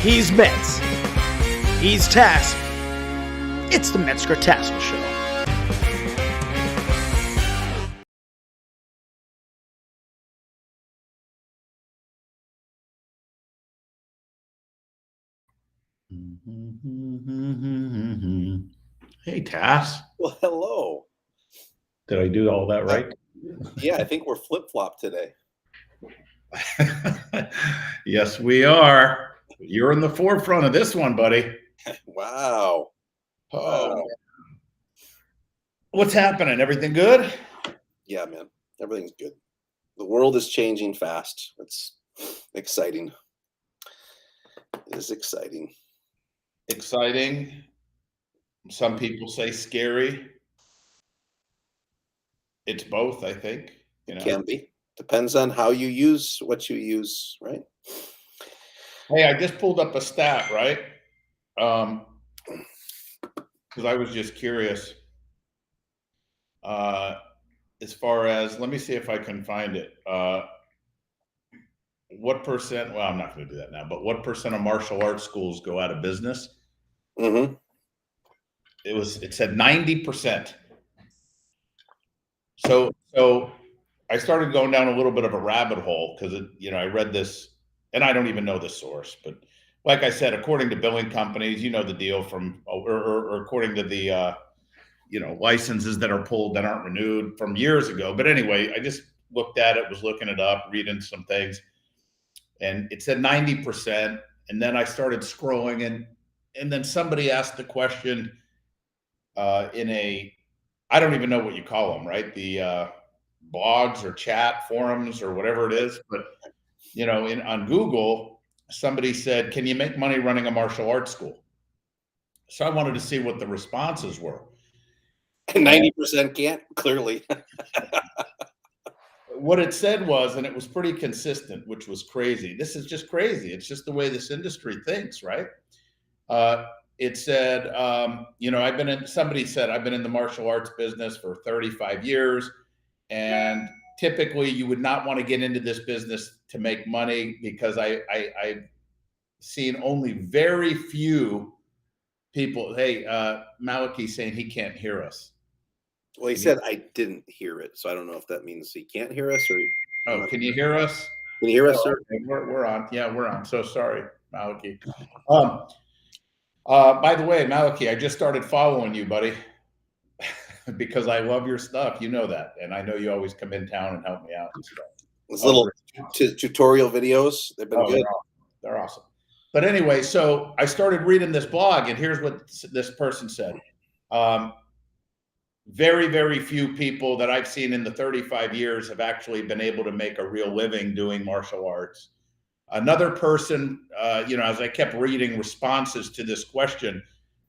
He's Metz. He's Tass. It's the Metzger Tassoul Show. Hey, Tass. Well, hello. Did I do all that right? Yeah, I think we're flip-flop today. Yes, we are. You're in the forefront of this one, buddy. Wow. Oh, what's happening? Everything good? Yeah, man. Everything's good. The world is changing fast. It's exciting. It is exciting. Exciting. Some people say scary. It's both, I think. It can be. Depends on how you use what you use, right? Hey, I just pulled up a stat, right? Because I was just curious. As far as, let me see if I can find it. What percent, well, I'm not going to do that now, but what percent of martial arts schools go out of business? Mm-hmm. It said 90%. So I started going down a little bit of a rabbit hole because I read this, and I don't even know the source, but like I said, according to billing companies, you know the deal from, or according to the licenses that are pulled that aren't renewed from years ago. But anyway, I just looked at it, was looking it up, reading some things, and it said 90%. And then I started scrolling, and then somebody asked the question I don't even know what you call them, right? The blogs or chat forums or whatever it is. But, on Google, somebody said, can you make money running a martial arts school? So I wanted to see what the responses were. 90% can't, clearly. What it said was, and it was pretty consistent, which was crazy. This is just crazy. It's just the way this industry thinks, right? It said, somebody said, I've been in the martial arts business for 35 years. And typically you would not want to get into this business to make money because I've seen only very few people. Hey, Malachi's saying he can't hear us. Well, he said I didn't hear it, so I don't know if that means he can't hear us or. Oh, can you hear us? Can you hear us, sir? We're on. Yeah, we're on. So sorry, Malachi. By the way, Malachi, I just started following you, buddy, because I love your stuff. You know that, and I know you always come in town and help me out and stuff. Those little tutorial videos, they've been good. They're awesome. But anyway, so I started reading this blog, and here's what this person said. Very, very few people that I've seen in the 35 years have actually been able to make a real living doing martial arts. Another person, as I kept reading responses to this question,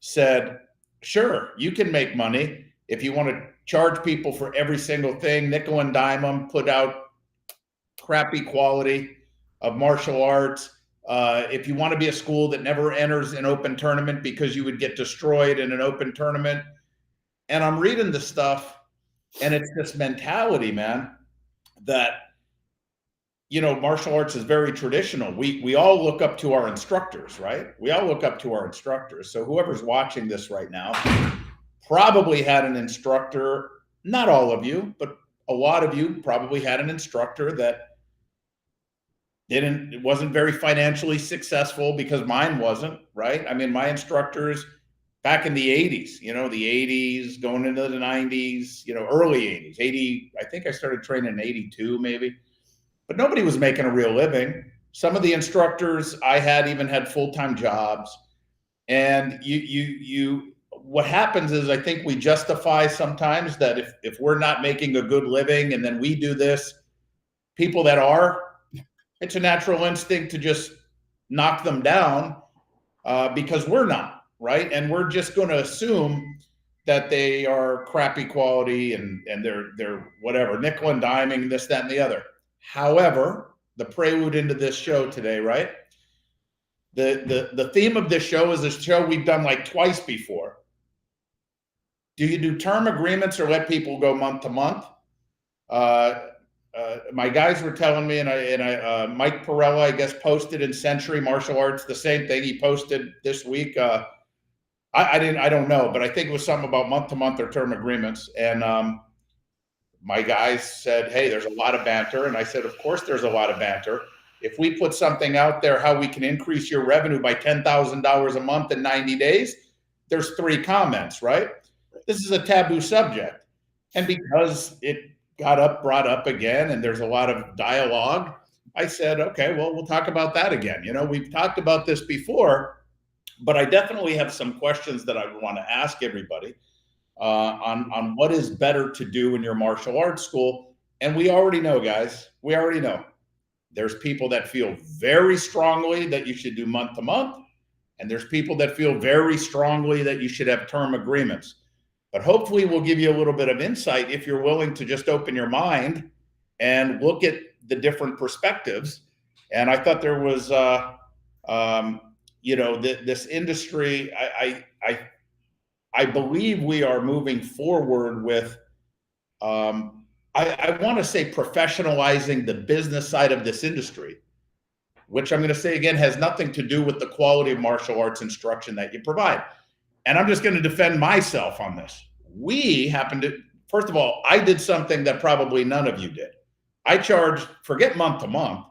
said, sure, you can make money if you want to charge people for every single thing, nickel and dime them, put out crappy quality of martial arts. If you want to be a school that never enters an open tournament because you would get destroyed in an open tournament. And I'm reading this stuff, and it's this mentality, man, that, martial arts is very traditional. We all look up to our instructors, right? We all look up to our instructors. So whoever's watching this right now probably had an instructor, not all of you, but a lot of you probably had an instructor that wasn't very financially successful, because mine wasn't, right? I mean, my instructors back in the 80s, the 80s, going into the 90s, early 80s, 80, I think I started training in 82 maybe, but nobody was making a real living. Some of the instructors I had even had full-time jobs. And what happens is, I think we justify sometimes that if we're not making a good living and then we do this, people that are, it's a natural instinct to just knock them down because we're not. Right. And we're just going to assume that they are crappy quality and they're whatever, nickel and diming, this, that, and the other. However, the prelude into this show today, right? The theme of this show is a show we've done like twice before. Do you do term agreements or let people go month to month? my guys were telling me, and Mike Perella, I guess, posted in Century Martial Arts the same thing he posted this week. I don't know, but I think it was something about month-to-month or term agreements. And my guys said, hey, there's a lot of banter. And I said, of course there's a lot of banter. If we put something out there, how we can increase your revenue by $10,000 a month in 90 days, there's 3 comments, right? This is a taboo subject. And because it got brought up again, and there's a lot of dialogue, I said, okay, well, we'll talk about that again. You know, we've talked about this before, but I definitely have some questions that I want to ask everybody on what is better to do in your martial arts school. And we already know, guys, we already know. There's people that feel very strongly that you should do month to month, and there's people that feel very strongly that you should have term agreements. But hopefully we'll give you a little bit of insight if you're willing to just open your mind and look at the different perspectives. And I thought there was, this industry, I believe we are moving forward with, I want to say professionalizing the business side of this industry, which I'm going to say again has nothing to do with the quality of martial arts instruction that you provide. And I'm just going to defend myself on this. We happen to, first of all, I did something that probably none of you did. I charged, forget month to month,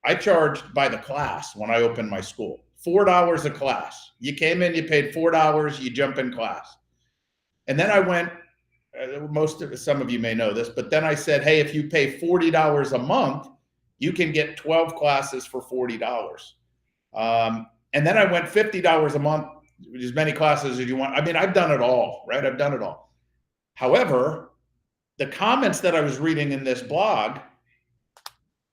I charged by the class when I opened my school. $4 a class. You came in, you paid $4, you jump in class. And then I went, some of you may know this, but then I said, hey, if you pay $40 a month, you can get 12 classes for $40. And then I went $50 a month, as many classes as you want. I mean, I've done it all, right? I've done it all. However, the comments that I was reading in this blog,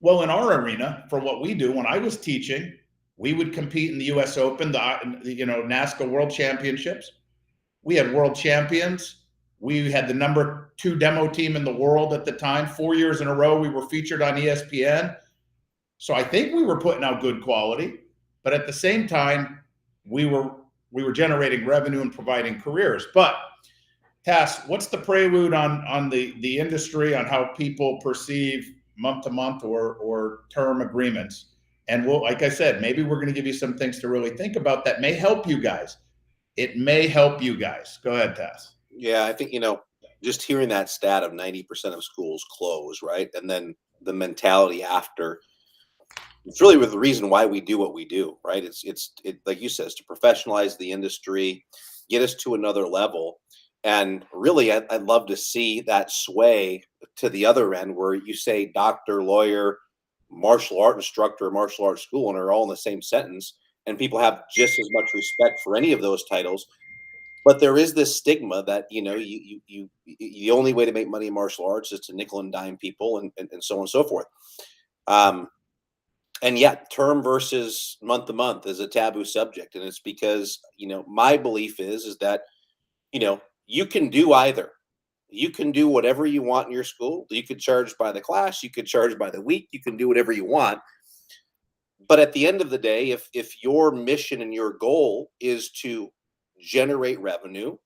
well, in our arena, for what we do, when I was teaching, we would compete in the US Open, the NASCA World Championships. We had world champions. We had the number 2 demo team in the world at the time. 4 years in a row, we were featured on ESPN. So I think we were putting out good quality, but at the same time, we were generating revenue and providing careers. But Tass, what's the prelude on the industry, on how people perceive month to month or term agreements? And we'll, like I said, maybe we're going to give you some things to really think about that may help you guys. It may help you guys. Go ahead, Tass. Yeah, I think, just hearing that stat of 90% of schools close, right? And then the mentality after, it's really the reason why we do what we do, right? It's like you said, it's to professionalize the industry, get us to another level. And really, I'd love to see that sway to the other end where you say doctor, lawyer, martial art instructor, martial arts school, and are all in the same sentence. And people have just as much respect for any of those titles. But there is this stigma that, the only way to make money in martial arts is to nickel and dime people and so on and so forth. And yet term versus month to month is a taboo subject. And it's because, my belief is that, you can do either. You can do whatever you want in your school. You could charge by the class. You could charge by the week. You can do whatever you want. But at the end of the day, if your mission and your goal is to generate revenue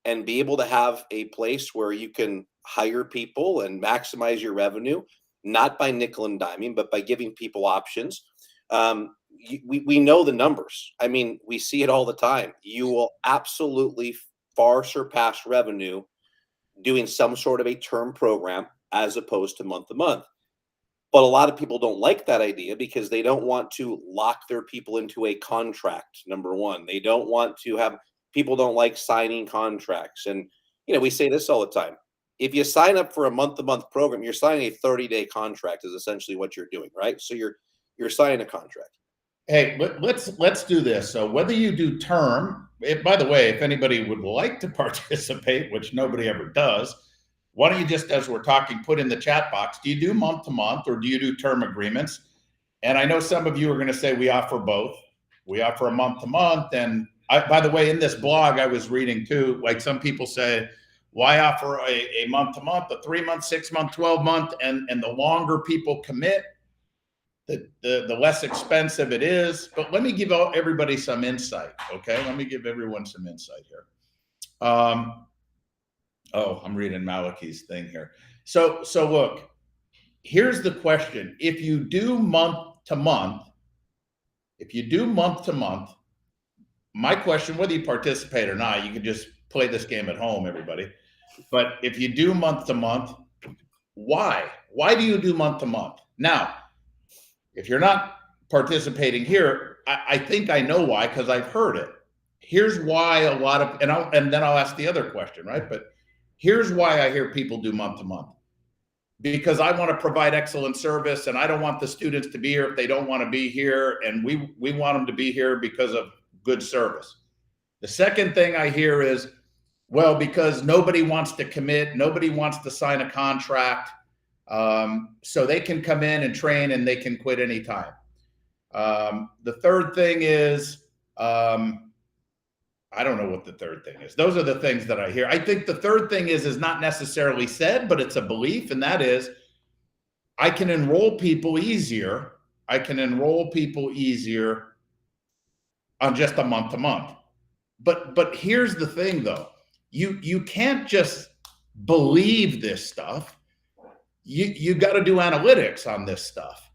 and be able to have a place where you can hire people and maximize your revenue, not by nickel and diming, but by giving people options. We know the numbers. I mean, we see it all the time. You will absolutely far surpass revenue doing some sort of a term program as opposed to month. But a lot of people don't like that idea because they don't want to lock their people into a contract. Number one, they don't want to have, people don't like signing contracts. And, we say this all the time. If you sign up for a month-to-month program, you're signing a 30-day contract is essentially what you're doing, right? So you're signing a contract. Hey, let's do this. So whether you do term, by the way, if anybody would like to participate, which nobody ever does, why don't you just, as we're talking, put in the chat box, do you do month to month or do you do term agreements? And I know some of you are going to say we offer both. We offer a month to month. And by the way, in this blog I was reading too, like some people say, why offer a month to month, a 3 month, 6 month, 12 month, and the longer people commit, the less expensive it is. But let me give everybody some insight, okay? Let me give everyone some insight here. I'm reading Malachi's thing here. So look, here's the question. If you do month to month, my question, whether you participate or not, you can just play this game at home, everybody. But if you do month to month, why? Why do you do month to month? Now, if you're not participating here, I think I know why, because I've heard it. Here's why a lot of, and then I'll ask the other question, right? But here's why I hear people do month to month. Because I want to provide excellent service, and I don't want the students to be here if they don't want to be here, and we want them to be here because of good service. The second thing I hear is, well, because nobody wants to commit, nobody wants to sign a contract, so they can come in and train and they can quit anytime. The third thing is, I don't know what the third thing is. Those are the things that I hear. I think the third thing is not necessarily said, but it's a belief, and that is, I can enroll people easier. I can enroll people easier on just a month to month. But here's the thing, though. You can't just believe this stuff. You got to do analytics on this stuff.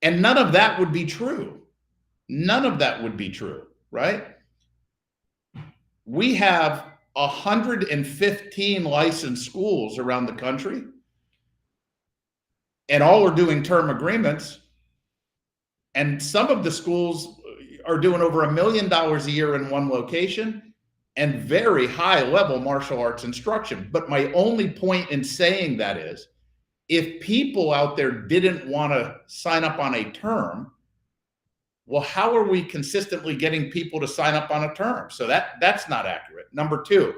And none of that would be true. None of that would be true, right? We have 115 licensed schools around the country, and all are doing term agreements. And some of the schools are doing over $1 million a year in one location and very high level martial arts instruction. But my only point in saying that is, if people out there didn't want to sign up on a term, well, how are we consistently getting people to sign up on a term? So that's not accurate. Number two,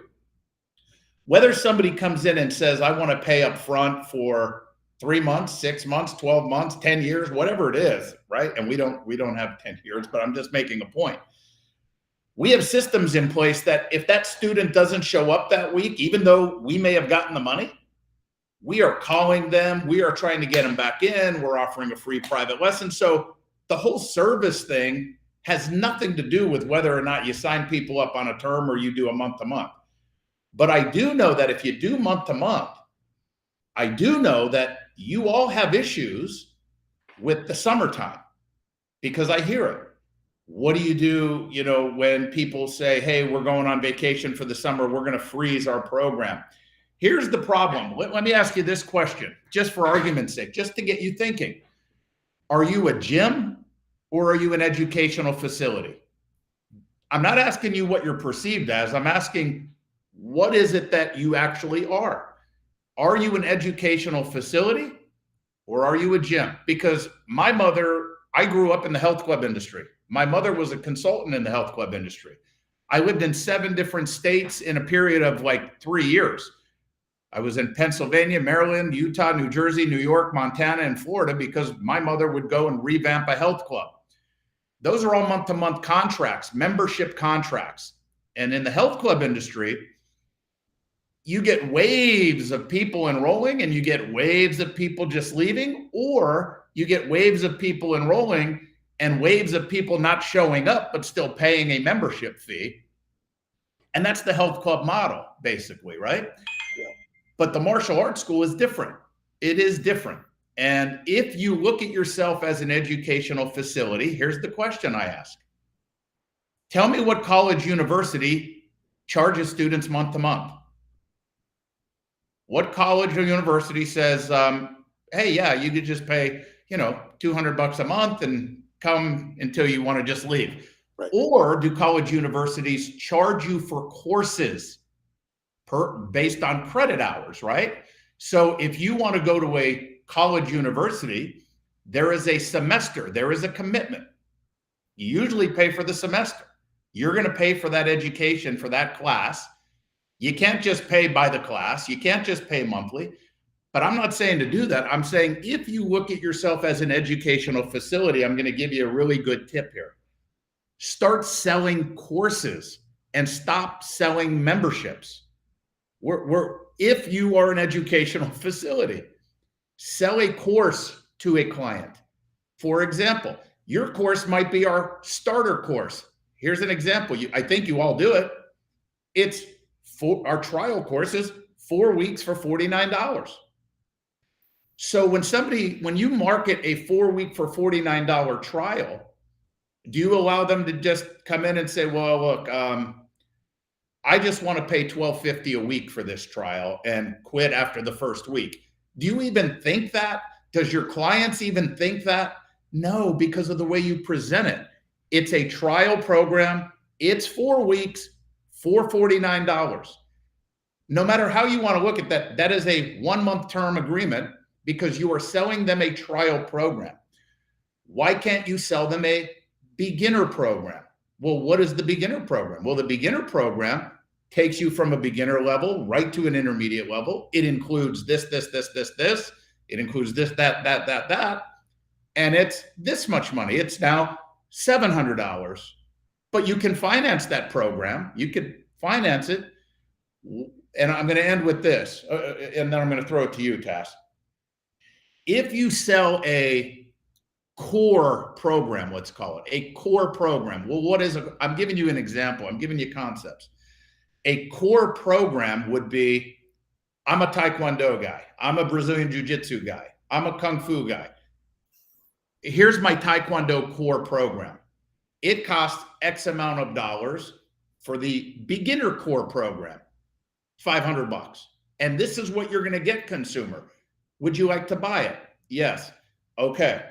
whether somebody comes in and says, I want to pay up front for 3 months, 6 months, 12 months, 10 years, whatever it is, right? And we don't have 10 years, but I'm just making a point. We have systems in place that if that student doesn't show up that week, even though we may have gotten the money, we are calling them, we are trying to get them back in, we're offering a free private lesson. So the whole service thing has nothing to do with whether or not you sign people up on a term or you do a month to month. But I do know that if you do month to month, I do know that you all have issues with the summertime, because I hear it. What do you do, when people say, hey, we're going on vacation for the summer, we're going to freeze our program. Here's the problem. Let me ask you this question, just for argument's sake, just to get you thinking. Are you a gym or are you an educational facility? I'm not asking you what you're perceived as. I'm asking, what is it that you actually are? Are you an educational facility or are you a gym? Because my mother, I grew up in the health club industry. My mother was a consultant in the health club industry. I lived in 7 different states in a period of like 3 years. I was in Pennsylvania, Maryland, Utah, New Jersey, New York, Montana, and Florida because my mother would go and revamp a health club. Those are all month-to-month contracts, membership contracts. And in the health club industry, you get waves of people enrolling and you get waves of people just leaving, or you get waves of people enrolling and waves of people not showing up but still paying a membership fee. And that's the health club model, basically, right? Yeah. But the martial arts school is different. It is different. And if you look at yourself as an educational facility, here's the question I ask. Tell me what college university charges students month to month. What college or university says, hey, yeah, you could just pay, $200 a month and come until you want to just leave. Right. Or do college universities charge you for courses based on credit hours, right? So if you want to go to a college university, there is a semester, there is a commitment. You usually pay for the semester. You're going to pay for that education for that class. You can't just pay by the class. You can't just pay monthly. But I'm not saying to do that. I'm saying if you look at yourself as an educational facility, I'm going to give you a really good tip here. Start selling courses and stop selling memberships. If you are an educational facility, sell a course to a client. For example, your course might be our starter course. Here's an example. I think you all do it. Our trial course is 4 weeks for $49. So when you market a 4-week for $49 trial, do you allow them to just come in and say, well, look, I just want to pay $12.50 a week for this trial and quit after the first week? Do you even think that? Does your clients even think that? No, because of the way you present it. It's a trial program. It's 4 weeks for $49. No matter how you want to look at that, that is a 1-month term agreement because you are selling them a trial program. Why can't you sell them a beginner program? Well, what is the beginner program? Well, the beginner program takes you from a beginner level right to an intermediate level. It includes this. It includes this, that. And it's this much money. It's now $700. But you can finance that program. You could finance it. And I'm going to end with this, and then I'm going to throw it to you, Tass. If you sell a core program, let's call it a core program. Well, what is it? I'm giving you an example. I'm giving you concepts. A core program would be, I'm a Taekwondo guy. I'm a Brazilian Jiu-Jitsu guy. I'm a Kung Fu guy. Here's my Taekwondo core program. It costs X amount of dollars for the beginner core program, $500. And this is what you're going to get, consumer. Would you like to buy it? Yes. Okay.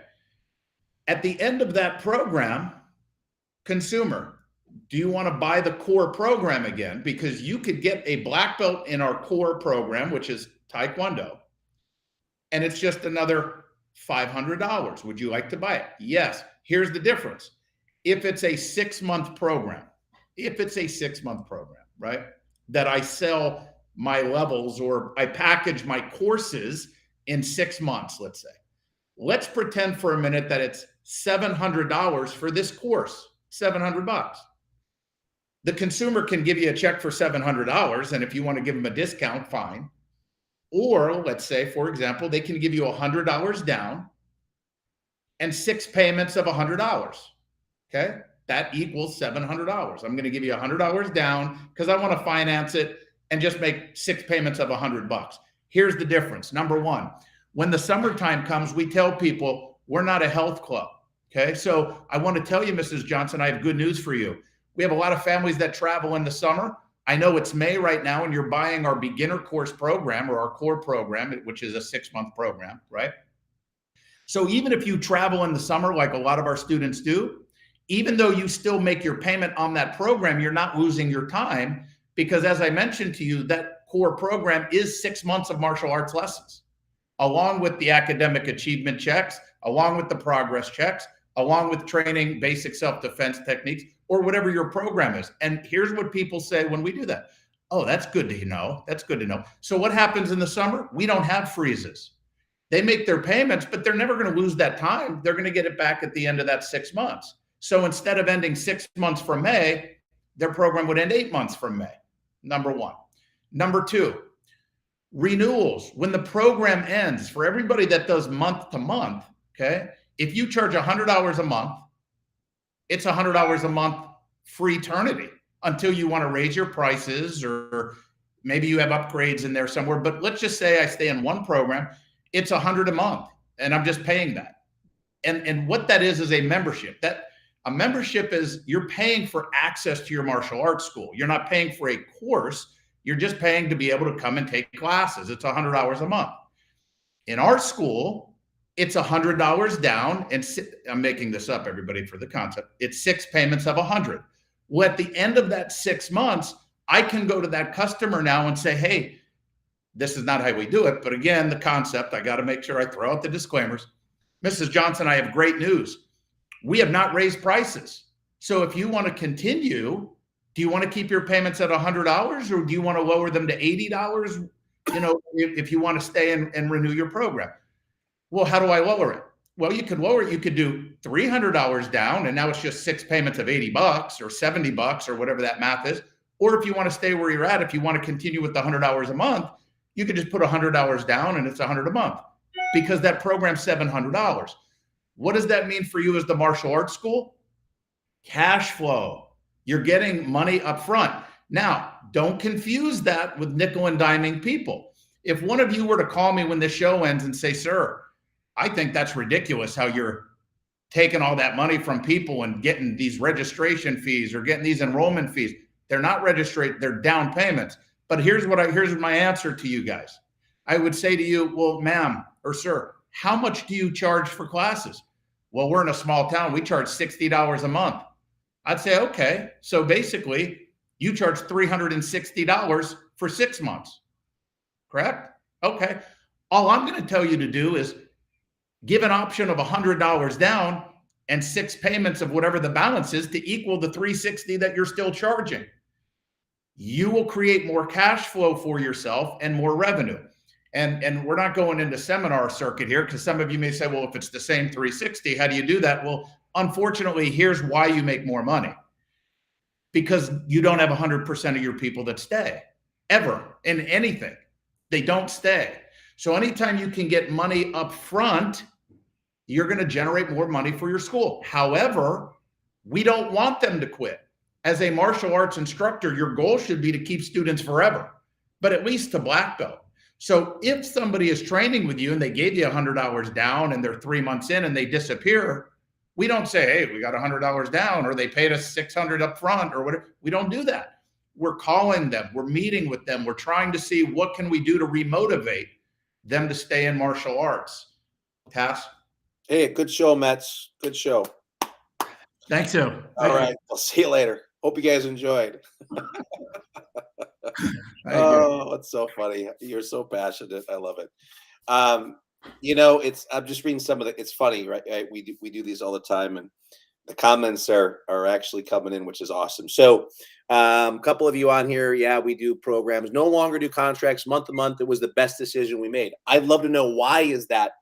At the end of that program, consumer, do you want to buy the core program again? Because you could get a black belt in our core program, which is Taekwondo, and it's just another $500. Would you like to buy it? Yes. Here's the difference. If it's a 6-month program, right, that I sell my levels or I package my courses in 6 months, let's say. Let's pretend for a minute that it's $700 for this course, $700. The consumer can give you a check for $700, and if you want to give them a discount, fine. Or let's say, for example, they can give you $100 down and 6 payments of $100. Okay, that equals $700. I'm going to give you $100 down because I want to finance it and just make 6 payments of $100. Here's the difference. Number one, when the summertime comes, we tell people we're not a health club. Okay, so I want to tell you, Mrs. Johnson, I have good news for you. We have a lot of families that travel in the summer. I know it's May right now, and you're buying our beginner course program or our core program, which is a 6-month program, right? So even if you travel in the summer, like a lot of our students do, even though you still make your payment on that program, you're not losing your time because, as I mentioned to you, that core program is 6 months of martial arts lessons, along with the academic achievement checks, along with the progress checks, along with training basic self-defense techniques, or whatever your program is. And here's what people say when we do that. Oh, that's good to know. That's good to know. So what happens in the summer? We don't have freezes. They make their payments, but they're never going to lose that time. They're going to get it back at the end of that 6 months. So instead of ending 6 months from May, their program would end 8 months from May. Number one. Number two, renewals. When the program ends, for everybody that does month to month, okay, if you charge $100 a month, it's $100 a month for eternity until you want to raise your prices or maybe you have upgrades in there somewhere. But let's just say I stay in one program, it's $100 a month and I'm just paying that. And what that is a membership. That a membership is you're paying for access to your martial arts school. You're not paying for a course. You're just paying to be able to come and take classes. It's $100 a month. In our school, it's $100 down, and I'm making this up, everybody, for the concept. It's 6 payments of $100. Well, at the end of that 6 months, I can go to that customer now and say, hey, this is not how we do it. But again, the concept, I got to make sure I throw out the disclaimers. Mrs. Johnson, I have great news. We have not raised prices. So if you want to continue, do you want to keep your payments at $100 or do you want to lower them to $80? You know, if you want to stay and renew your program. Well, how do I lower it? Well, you could lower it. You could do $300 down, and now it's just 6 payments of $80 or $70 or whatever that math is. Or if you want to stay where you're at, if you want to continue with the $100 a month, you could just put $100 down, and it's $100 a month because that program's $700. What does that mean for you as the martial arts school? Cash flow. You're getting money up front. Now, don't confuse that with nickel and diming people. If one of you were to call me when the show ends and say, sir, I think that's ridiculous how you're taking all that money from people and getting these registration fees or getting these enrollment fees. They're not registered, they're down payments. But here's my answer to you guys. I would say to you, well, ma'am or sir, how much do you charge for classes? Well, we're in a small town. We charge $60 a month. I'd say, okay. So basically, you charge $360 for 6 months, correct? Okay. All I'm going to tell you to do is give an option of $100 down and 6 payments of whatever the balance is to equal the $360 that you're still charging. You will create more cash flow for yourself and more revenue. And we're not going into seminar circuit here, because some of you may say, well, if it's the same $360, how do you do that? Well, unfortunately, here's why you make more money. Because you don't have 100% of your people that stay ever in anything. They don't stay. So anytime you can get money up front, you're going to generate more money for your school. However, we don't want them to quit. As a martial arts instructor, your goal should be to keep students forever, but at least to black belt. So if somebody is training with you and they gave you $100 down and they're 3 months in and they disappear, we don't say, hey, we got $100 down, or they paid us $600 up front or whatever. We don't do that. We're calling them. We're meeting with them. We're trying to see what can we do to remotivate them to stay in martial arts. Tass? Hey, good show, Mets. Good show. Thanks, Sue. All right. I'll see you later. Hope you guys enjoyed. Oh, it's so funny. You're so passionate. I love it. I'm just reading some of the, it's funny, right? We do these all the time, and the comments are actually coming in, which is awesome. So a couple of you on here. Yeah, we do programs, no longer do contracts month to month. It was the best decision we made. I'd love to know, why is that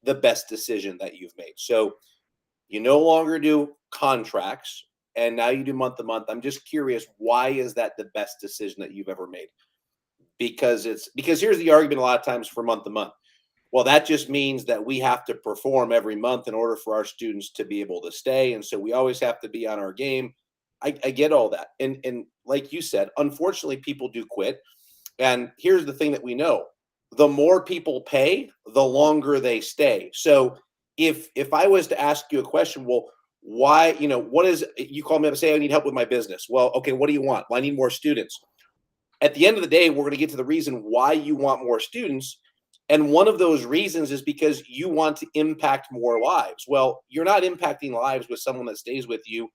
the best decision that you've made? So you no longer do contracts, and now you do month to month. I'm just curious, why is that the best decision that you've ever made? Because here's the argument a lot of times for month to month. Well, that just means that we have to perform every month in order for our students to be able to stay. And so we always have to be on our game. I get all that. And like you said, unfortunately, people do quit. And here's the thing that we know. The more people pay, the longer they stay. So if I was to ask you a question, well, why, what is, you call me up and say, I need help with my business. Well, okay, what do you want? Well, I need more students. At the end of the day, we're going to get to the reason why you want more students. And one of those reasons is because you want to impact more lives. Well, you're not impacting lives with someone that stays with you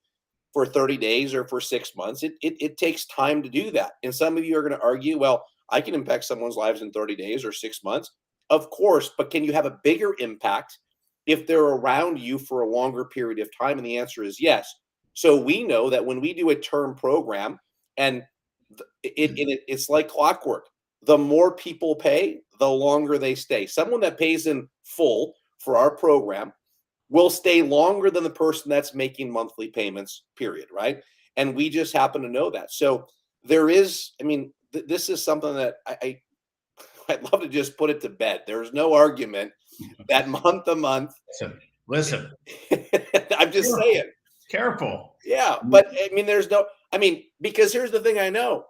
for 30 days or for 6 months. It takes time to do that. And some of you are going to argue, well, I can impact someone's lives in 30 days or 6 months. Of course, but can you have a bigger impact if they're around you for a longer period of time? And the answer is yes. So we know that when we do a term program, and it's like clockwork, the more people pay, the longer they stay. Someone that pays in full for our program will stay longer than the person that's making monthly payments, period, right? And we just happen to know that. So there is, this is something that I'd love to just put it to bed. There's no argument that month to month. Listen. I'm just saying. Careful. Yeah, but because here's the thing I know.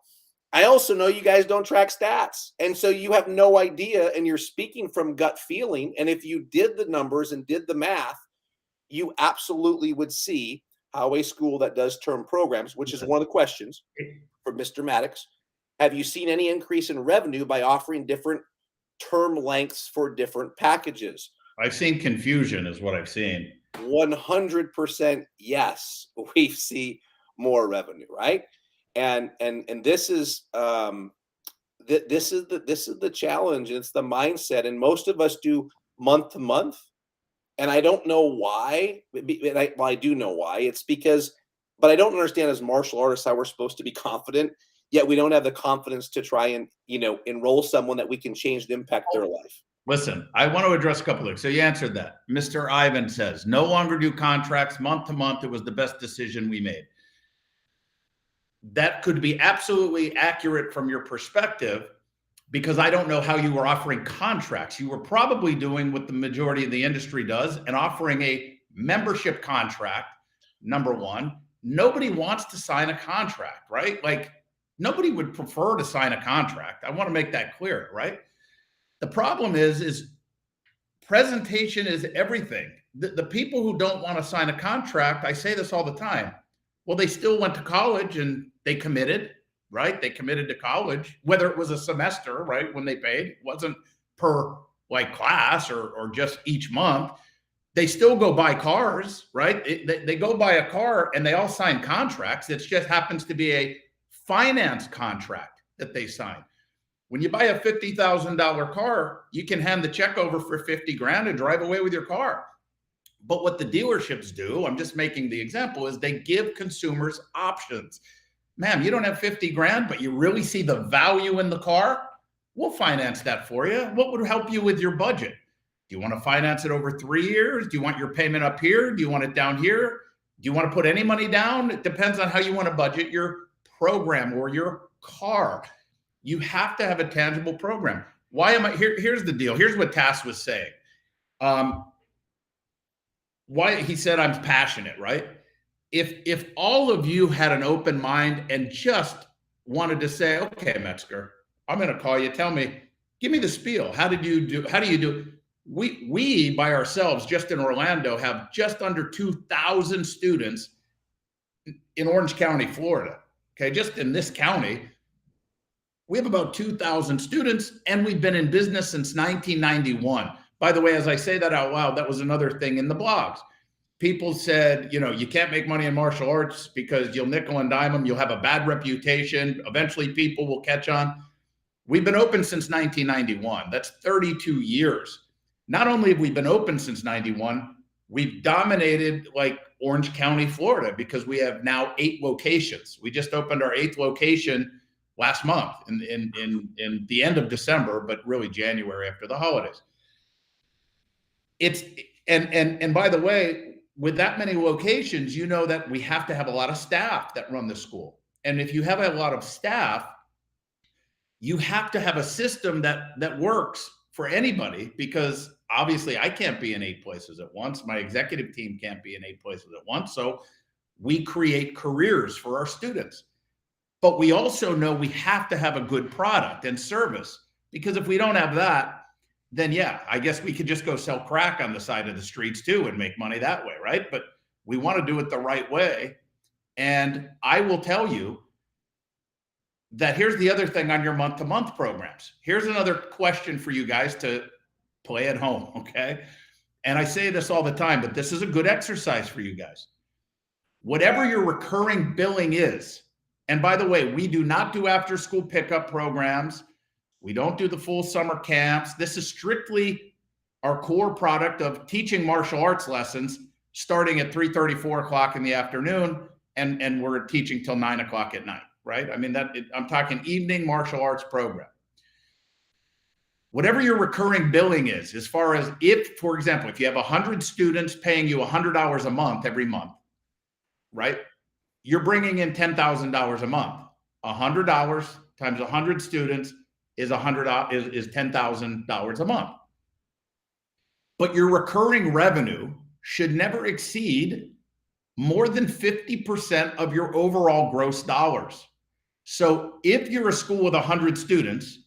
I also know you guys don't track stats. And so you have no idea, and you're speaking from gut feeling. And if you did the numbers and did the math, you absolutely would see how a school that does term programs, which is one of the questions for Mr. Maddox, have you seen any increase in revenue by offering different term lengths for different packages? I've seen confusion is what I've seen. 100% yes, we see more revenue, right? And this is this is the challenge, and it's the mindset. And most of us do month to month, and I don't know why. I do know why. It's because, but I don't understand as martial artists how we're supposed to be confident, yet we don't have the confidence to try and enroll someone that we can change and impact their life. Listen, I want to address a couple of things. So you answered that. Mr. Ivan says, no longer do contracts month to month. It was the best decision we made. That could be absolutely accurate from your perspective, because I don't know how you were offering contracts. You were probably doing what the majority of the industry does and offering a membership contract. Number one, nobody wants to sign a contract, right? Like, nobody would prefer to sign a contract. I want to make that clear, right? The problem is presentation is everything. The people who don't want to sign a contract, I say this all the time. Well, they still went to college and they committed, right? They committed to college, whether it was a semester, right? When they paid, it wasn't per like class or just each month. They still go buy cars, right? They go buy a car and they all sign contracts. It just happens to be a finance contract that they sign. When you buy a $50,000 car, you can hand the check over for 50 grand and drive away with your car. But what the dealerships do, I'm just making the example, is they give consumers options. Ma'am, you don't have 50 grand, but you really see the value in the car? We'll finance that for you. What would help you with your budget? Do you want to finance it over 3 years? Do you want your payment up here? Do you want it down here? Do you want to put any money down? It depends on how you want to budget your program or your car. You have to have a tangible program. Why am I here? Here's the deal. Here's what Tass was saying. Why he said I'm passionate, right? If all of you had an open mind and just wanted to say, okay, Metzger, I'm going to call you. Tell me, give me the spiel. How do you do it? We by ourselves, just in Orlando, have just under 2,000 students in Orange County, Florida. Okay, just in this county, we have about 2,000 students, and we've been in business since 1991. By the way, as I say that out loud, that was another thing in the blogs. People said, you can't make money in martial arts because you'll nickel and dime them. You'll have a bad reputation. Eventually, people will catch on. We've been open since 1991. That's 32 years. Not only have we been open since 91, we've dominated like Orange County, Florida, because we have now 8 locations. We just opened our 8th location last month in the end of December, but really January after the holidays. And by the way, with that many locations, you know that we have to have a lot of staff that run the school. And if you have a lot of staff, you have to have a system that works for anybody, because obviously I can't be in 8 places at once. My executive team can't be in 8 places at once. So we create careers for our students. But we also know we have to have a good product and service, because if we don't have that, then yeah, I guess we could just go sell crack on the side of the streets too and make money that way, right? But we want to do it the right way. And I will tell you that here's the other thing on your month-to-month programs. Here's another question for you guys to play at home, okay? And I say this all the time, but this is a good exercise for you guys. Whatever your recurring billing is, and by the way, we do not do after-school pickup programs. We don't do the full summer camps. This is strictly our core product of teaching martial arts lessons starting at 3:30, 4 o'clock in the afternoon, and we're teaching till 9 o'clock at night, right? I mean, I'm talking evening martial arts program. Whatever your recurring billing is, as far as if, for example, if you have 100 students paying you $100 a month every month, right? You're bringing in $10,000 a month. $100 times 100 students is $10,000 a month. But your recurring revenue should never exceed more than 50% of your overall gross dollars. So if you're a school with 100 students,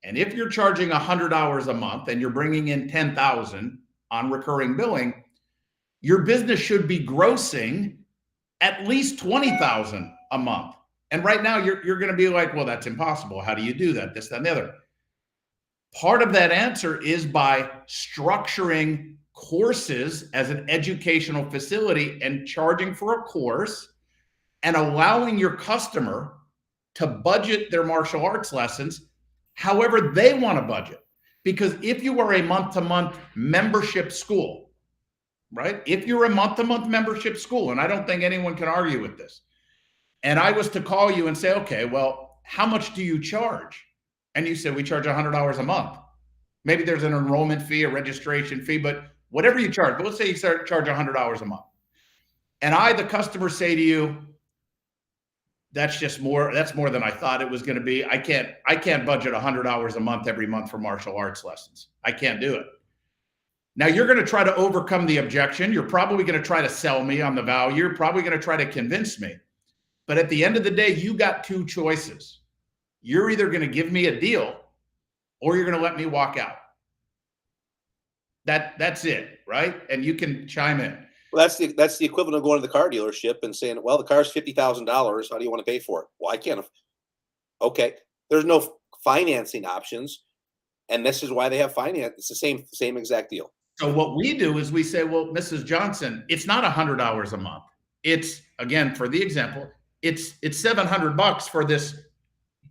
and if you're charging $100 a month and you're bringing in $10,000 on recurring billing, your business should be grossing at least $20,000 a month. And right now you're going to be like, well, that's impossible. How do you do that? This, that, and the other. Part of that answer is by structuring courses as an educational facility and charging for a course and allowing your customer to budget their martial arts lessons however they want to budget. Because if you are a month-to-month membership school, right? If you're a month-to-month membership school, and I don't think anyone can argue with this, and I was to call you and say, okay, well, how much do you charge? And you said, we charge $100 a month. Maybe there's an enrollment fee, a registration fee, but whatever you charge, but let's say you charge $100 a month. And I, the customer, say to you, that's more than I thought it was going to be. I can't budget $100 a month every month for martial arts lessons. I can't do it. Now you're going to try to overcome the objection. You're probably going to try to sell me on the value. You're probably going to try to convince me. But at the end of the day, you got 2 choices. You're either going to give me a deal or you're going to let me walk out. That's it, right? And you can chime in. Well, that's the equivalent of going to the car dealership and saying, "Well, the car's $50,000. How do you want to pay for it?" Well, I can't. Okay, there's no financing options, and this is why they have finance. It's the same exact deal. So what we do is we say, well, Mrs. Johnson, it's not $100 a month. It's, again, for the example, it's $700 for this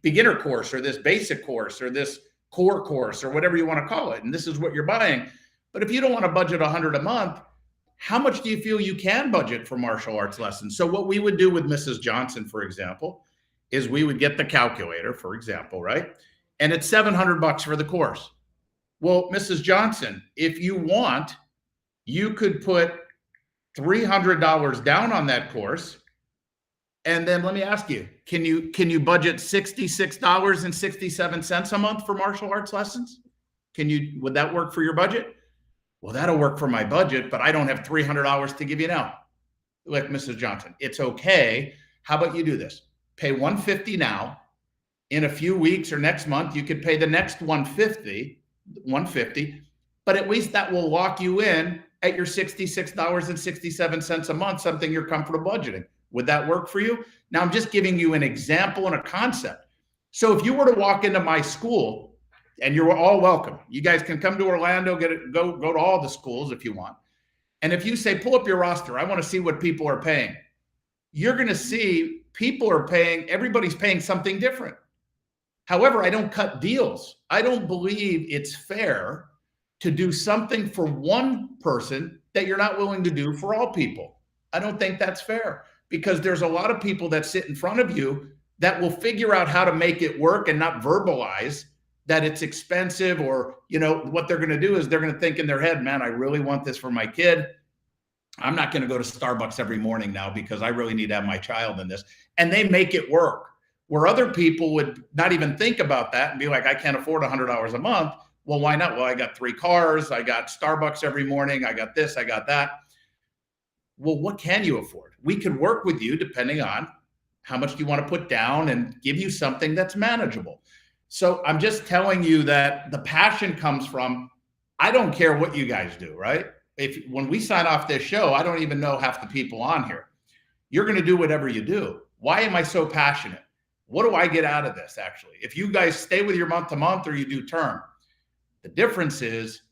beginner course or this basic course or this core course or whatever you want to call it. And this is what you're buying. But if you don't want to budget $100 a month, how much do you feel you can budget for martial arts lessons? So what we would do with Mrs. Johnson, for example, is we would get the calculator, for example, right? And it's $700 for the course. Well, Mrs. Johnson, if you want, you could put $300 down on that course. And then let me ask you, can you budget $66.67 a month for martial arts lessons? Would that work for your budget? Well, that'll work for my budget, but I don't have $300 to give you now. Like, Mrs. Johnson, it's okay. How about you do this? Pay $150 now. In a few weeks or next month, you could pay the next $150, but at least that will lock you in at your $66.67 a month, something you're comfortable budgeting. Would that work for you? Now, I'm just giving you an example and a concept. So if you were to walk into my school, and you're all welcome, you guys can come to Orlando, go to all the schools if you want. And if you say, pull up your roster, I want to see what people are paying, you're going to see people are paying, everybody's paying something different. However, I don't cut deals. I don't believe it's fair to do something for one person that you're not willing to do for all people. I don't think that's fair, because there's a lot of people that sit in front of you that will figure out how to make it work and not verbalize that it's expensive, or, what they're going to do is they're going to think in their head, man, I really want this for my kid. I'm not going to go to Starbucks every morning now because I really need to have my child in this. And they make it work. Where other people would not even think about that and be like, I can't afford $100 a month. Well, why not? Well, I got 3 cars. I got Starbucks every morning. I got this, I got that. Well, what can you afford? We could work with you depending on how much you want to put down and give you something that's manageable. So I'm just telling you that the passion comes from, I don't care what you guys do, right? When we sign off this show, I don't even know half the people on here. You're going to do whatever you do. Why am I so passionate? What do I get out of this, actually? If you guys stay with your month to month or you do term, the difference is,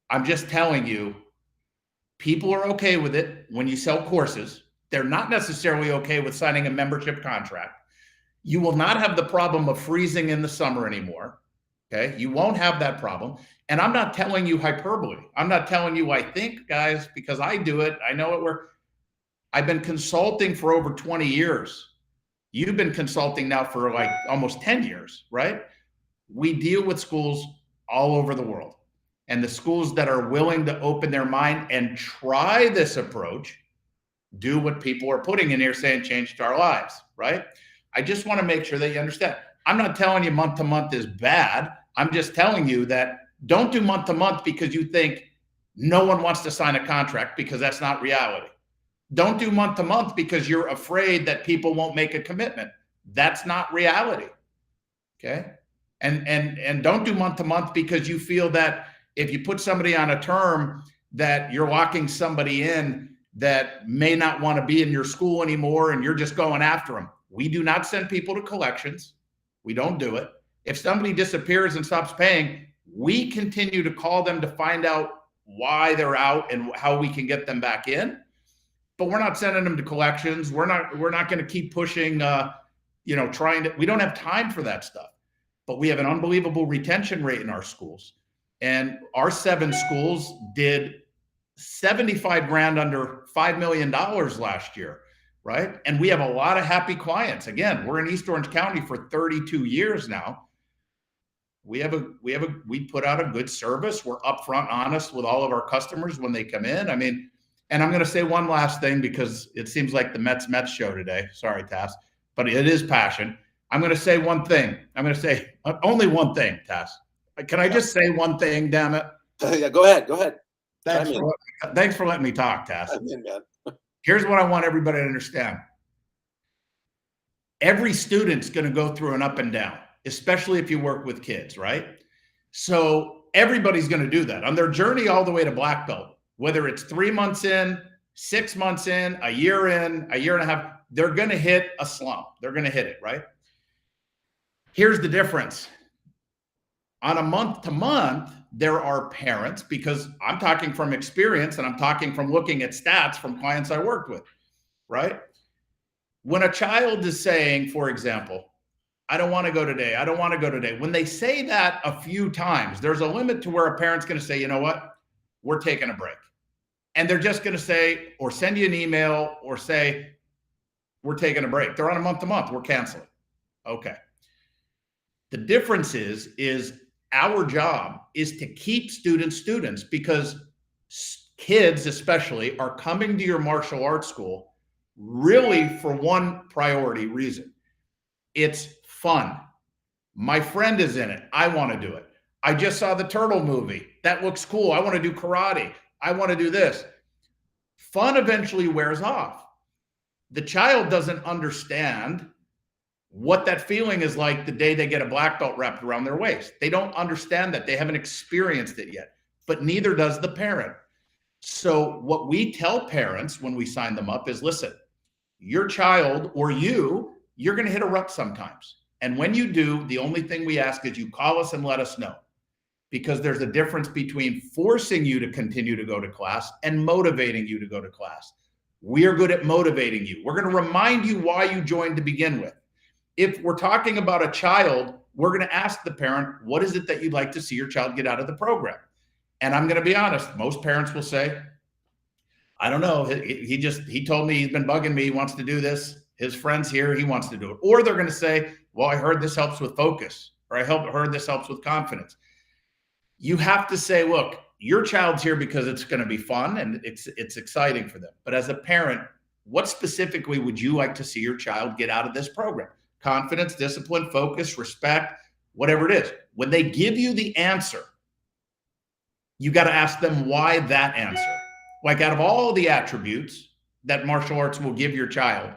I'm just telling you, people are okay with it when you sell courses. They're not necessarily okay with signing a membership contract. You will not have the problem of freezing in the summer anymore. Okay. You won't have that problem. And I'm not telling you hyperbole. I'm not telling you I think, guys, because I do it. I know it. I've been consulting for over 20 years. You've been consulting now for like almost 10 years, right? We deal with schools all over the world. And the schools that are willing to open their mind and try this approach do what people are putting in here saying changed our lives, right? I just want to make sure that you understand. I'm not telling you month to month is bad. I'm just telling you that don't do month to month because you think no one wants to sign a contract, because that's not reality. Don't do month to month because you're afraid that people won't make a commitment. That's not reality. Okay. And don't do month to month because you feel that if you put somebody on a term that you're locking somebody in that may not want to be in your school anymore and you're just going after them. We do not send people to collections. We don't do it. If somebody disappears and stops paying, we continue to call them to find out why they're out and how we can get them back in. But we're not sending them to collections. We're not going to keep pushing, we don't have time for that stuff. But we have an unbelievable retention rate in our schools. And our 7 schools did 75 grand under $5 million last year, right? And we have a lot of happy clients. Again, we're in East Orange County for 32 years now. We put out a good service. We're upfront honest with all of our customers when they come in. I mean, and I'm going to say one last thing because it seems like the Mets show today. Sorry, Tass, but it is passion. I'm going to say one thing. I'm going to say only one thing, Tass. Can I just say one thing, damn it? Yeah, go ahead. Thanks for letting me talk, Tass. Man. Here's what I want everybody to understand. Every student's going to go through an up and down, especially if you work with kids, right? So everybody's going to do that on their journey all the way to black belt, whether it's 3 months in, 6 months in, a year and a half, they're going to hit a slump. They're going to hit it, right? Here's the difference. On a month to month, there are parents, because I'm talking from experience and I'm talking from looking at stats from clients I worked with, right? When a child is saying, for example, I don't want to go today, I don't want to go today. When they say that a few times, there's a limit to where a parent's going to say, you know what, we're taking a break. And they're just going to say, or send you an email or say, we're taking a break. They're on a month to month, we're canceling. Okay. The difference is our job is to keep students, because kids especially are coming to your martial arts school really for one priority reason. It's fun. My friend is in it. I want to do it. I just saw the turtle movie. That looks cool. I want to do karate. I want to do this. Fun eventually wears off. The child doesn't understand what that feeling is like the day they get a black belt wrapped around their waist. They don't understand that. They haven't experienced it yet, but neither does the parent. So what we tell parents when we sign them up is, listen, your child or you're going to hit a rut sometimes. And when you do, the only thing we ask is you call us and let us know, because there's a difference between forcing you to continue to go to class and motivating you to go to class. We are good at motivating you. We're going to remind you why you joined to begin with. If we're talking about a child, we're going to ask the parent, what is it that you'd like to see your child get out of the program? And I'm going to be honest, most parents will say, I don't know. He told me he's been bugging me. He wants to do this. His friend's here. He wants to do it. Or they're going to say, well, I heard this helps with focus, or I heard this helps with confidence. You have to say, look, your child's here because it's going to be fun and it's exciting for them. But as a parent, what specifically would you like to see your child get out of this program? Confidence, discipline, focus, respect, whatever it is. When they give you the answer, you got to ask them why that answer. Like, out of all the attributes that martial arts will give your child,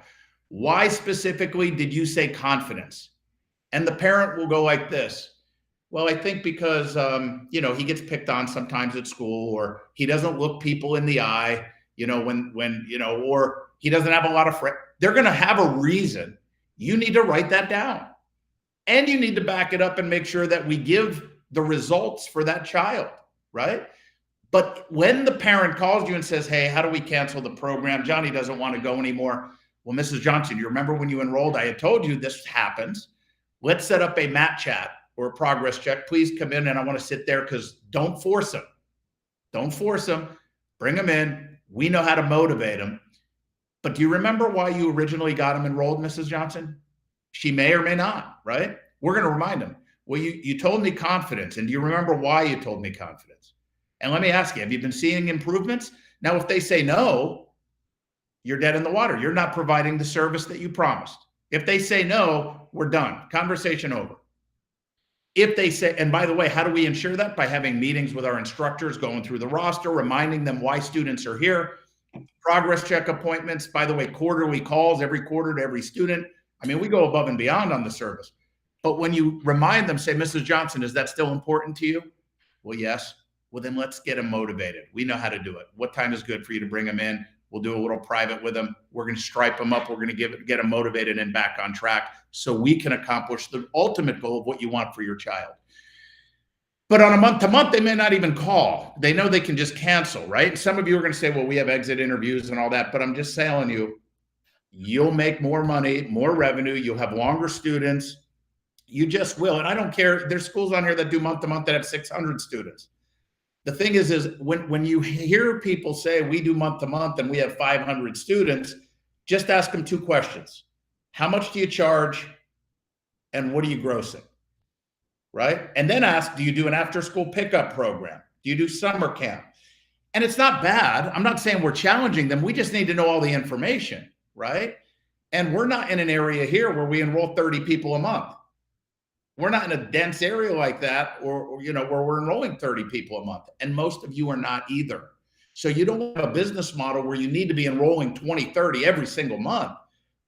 why specifically did you say confidence? And the parent will go like this. Well, I think because, he gets picked on sometimes at school, or he doesn't look people in the eye, or he doesn't have a lot of friends. They're going to have a reason. You need to write that down, and you need to back it up and make sure that we give the results for that child, right? But when the parent calls you and says, hey, how do we cancel the program? Johnny doesn't want to go anymore. Well, Mrs. Johnson, you remember when you enrolled, I had told you this happens. Let's set up a mat chat or a progress check. Please come in, and I want to sit there, because don't force them. Don't force them. Bring them in. We know how to motivate them. But do you remember why you originally got them enrolled, Mrs. Johnson? She may or may not, right? We're going to remind them. Well, you told me confidence. And do you remember why you told me confidence? And let me ask you, have you been seeing improvements? Now, if they say no, you're dead in the water. You're not providing the service that you promised. If they say no, we're done. Conversation over. If they say, and by the way, how do we ensure that? By having meetings with our instructors, going through the roster, reminding them why students are here, progress check appointments, by the way, quarterly calls every quarter to every student. I mean, we go above and beyond on the service. But when you remind them, say, Mrs. Johnson, is that still important to you? Well, yes. Well, then let's get them motivated. We know how to do it. What time is good for you to bring them in? We'll do a little private with them. We're going to stripe them up. We're going to get them motivated and back on track so we can accomplish the ultimate goal of what you want for your child. But on a month to month, they may not even call. They know they can just cancel, right? Some of you are going to say, well, we have exit interviews and all that, but I'm just telling you, you'll make more money, more revenue. You'll have longer students. You just will. And I don't care. There's schools on here that do month to month that have 600 students. The thing is when you hear people say we do month to month and we have 500 students, just ask them two questions. How much do you charge? And what are you grossing? Right? And then ask, do you do an after school pickup program? Do you do summer camp? And it's not bad. I'm not saying we're challenging them. We just need to know all the information, right? And we're not in an area here where we enroll 30 people a month. We're not in a dense area like that, or where we're enrolling 30 people a month. And most of you are not either. So you don't have a business model where you need to be enrolling 20, 30 every single month.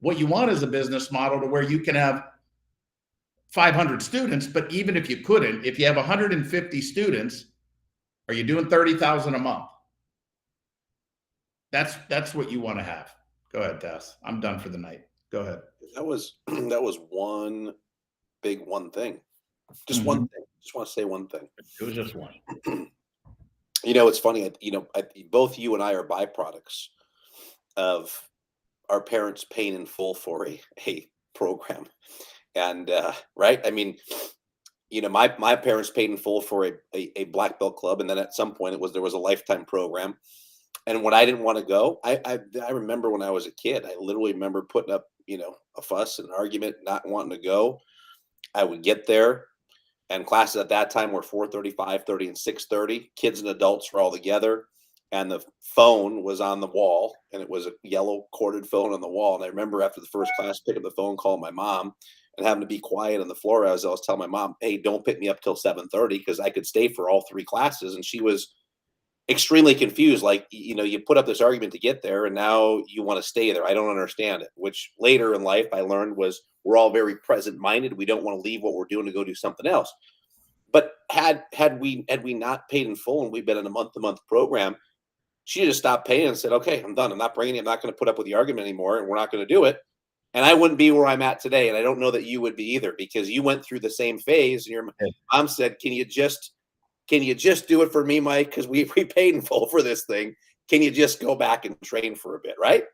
What you want is a business model to where you can have 500 students, but even if you couldn't, if you have 150 students, are you doing 30,000 a month? That's what you want to have. Go ahead, Tess. I'm done for the night. Go ahead. That was one thing. Just Mhm. one thing. Just want to say one thing. It was just one. It's funny. Both you and I are byproducts of our parents paying in full for a program, and right. I mean, my parents paid in full for a black belt club, and then at some point there was a lifetime program. And when I didn't want to go, I remember when I was a kid, I literally remember putting up a fuss, an argument, not wanting to go. I would get there, and classes at that time were 4:30, 5:30, and 6:30. Kids and adults were all together, and the phone was on the wall, and it was a yellow corded phone on the wall. And I remember after the first class, picking up the phone, calling my mom, and having to be quiet on the floor as I was telling my mom, "Hey, don't pick me up till 7:30," because I could stay for all 3 classes. And she was extremely confused. Like, you put up this argument to get there, and now you want to stay there. I don't understand it. Which later in life I learned was we're all very present minded. We don't want to leave what we're doing to go do something else. But had we not paid in full and we've been in a month-to-month program, she just stopped paying and said, "Okay, I'm done. I'm not bringing it. I'm not going to put up with the argument anymore, and we're not going to do it." And I wouldn't be where I'm at today, and I don't know that you would be either, because you went through the same phase. And your mom said, Can you just do it for me, Mike? Because we paid in full for this thing. Can you just go back and train for a bit, right?"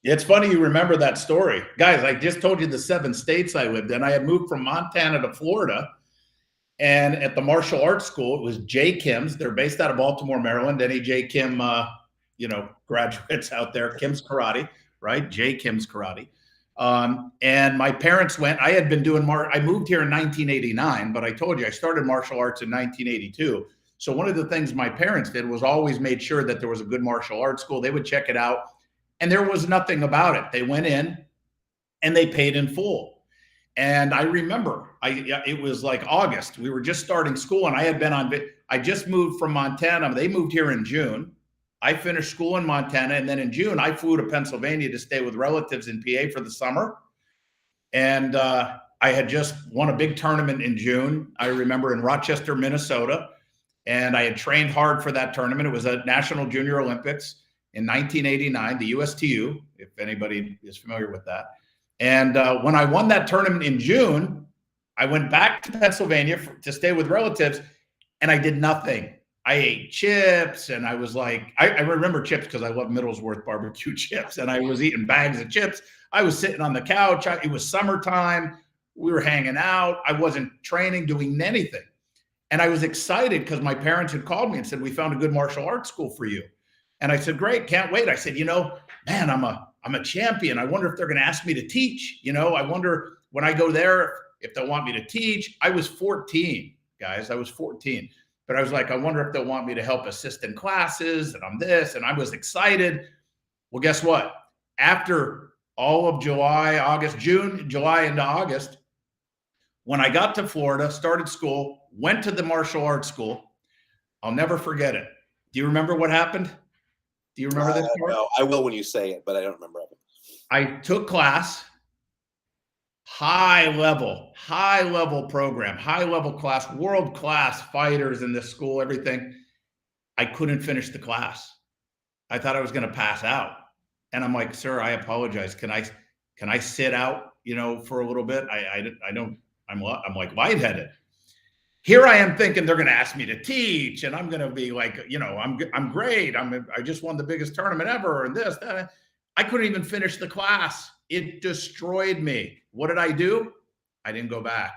It's funny you remember that story. Guys, I just told you the 7 states I lived in. I had moved from Montana to Florida, and at the martial arts school, it was J. Kim's. They're based out of Baltimore, Maryland. Any J. Kim, graduates out there, Kim's Karate, right? J. Kim's Karate. And my parents went. I had been doing I moved here in 1989, but I told you I started martial arts in 1982. So one of the things my parents did was always made sure that there was a good martial arts school. They would check it out, and there was nothing about it. They went in and they paid in full. And I remember it was like August. We were just starting school, and I just moved from Montana. They moved here in June. I finished school in Montana, and then in June, I flew to Pennsylvania to stay with relatives in PA for the summer. And I had just won a big tournament in June, I remember, in Rochester, Minnesota. And I had trained hard for that tournament. It was a National Junior Olympics in 1989, the USTU, if anybody is familiar with that. And when I won that tournament in June, I went back to Pennsylvania to stay with relatives, and I did nothing. I ate chips, and I was like, I remember chips because I love Middlesworth barbecue chips, and I was eating bags of chips. I was sitting on the couch. It was summertime. We were hanging out. I wasn't training, doing anything. And I was excited because my parents had called me and said, "We found a good martial arts school for you." And I said, "Great, can't wait." I said, "Man, I'm a champion. I wonder if they're going to ask me to teach. I wonder when I go there if they'll want me to teach." I was 14, guys. I was 14. But I was like, I wonder if they'll want me to help assist in classes, and I'm this, and I was excited. Well, guess what? After all of June, July into August, when I got to Florida, started school, went to the martial arts school, I'll never forget it. Do you remember what happened? Do you remember this part? No, I will when you say it, but I don't remember it. I took class, high level program, high level class, world-class fighters in this school, everything. I couldn't finish the class. I thought I was going to pass out. And I'm like, "Sir, I apologize. Can I sit out, for a little bit? I'm like lightheaded." Here I am thinking they're going to ask me to teach, and I'm going to be like, I'm great. I just won the biggest tournament ever, and this, that. I couldn't even finish the class. It destroyed me. What did I do? I didn't go back.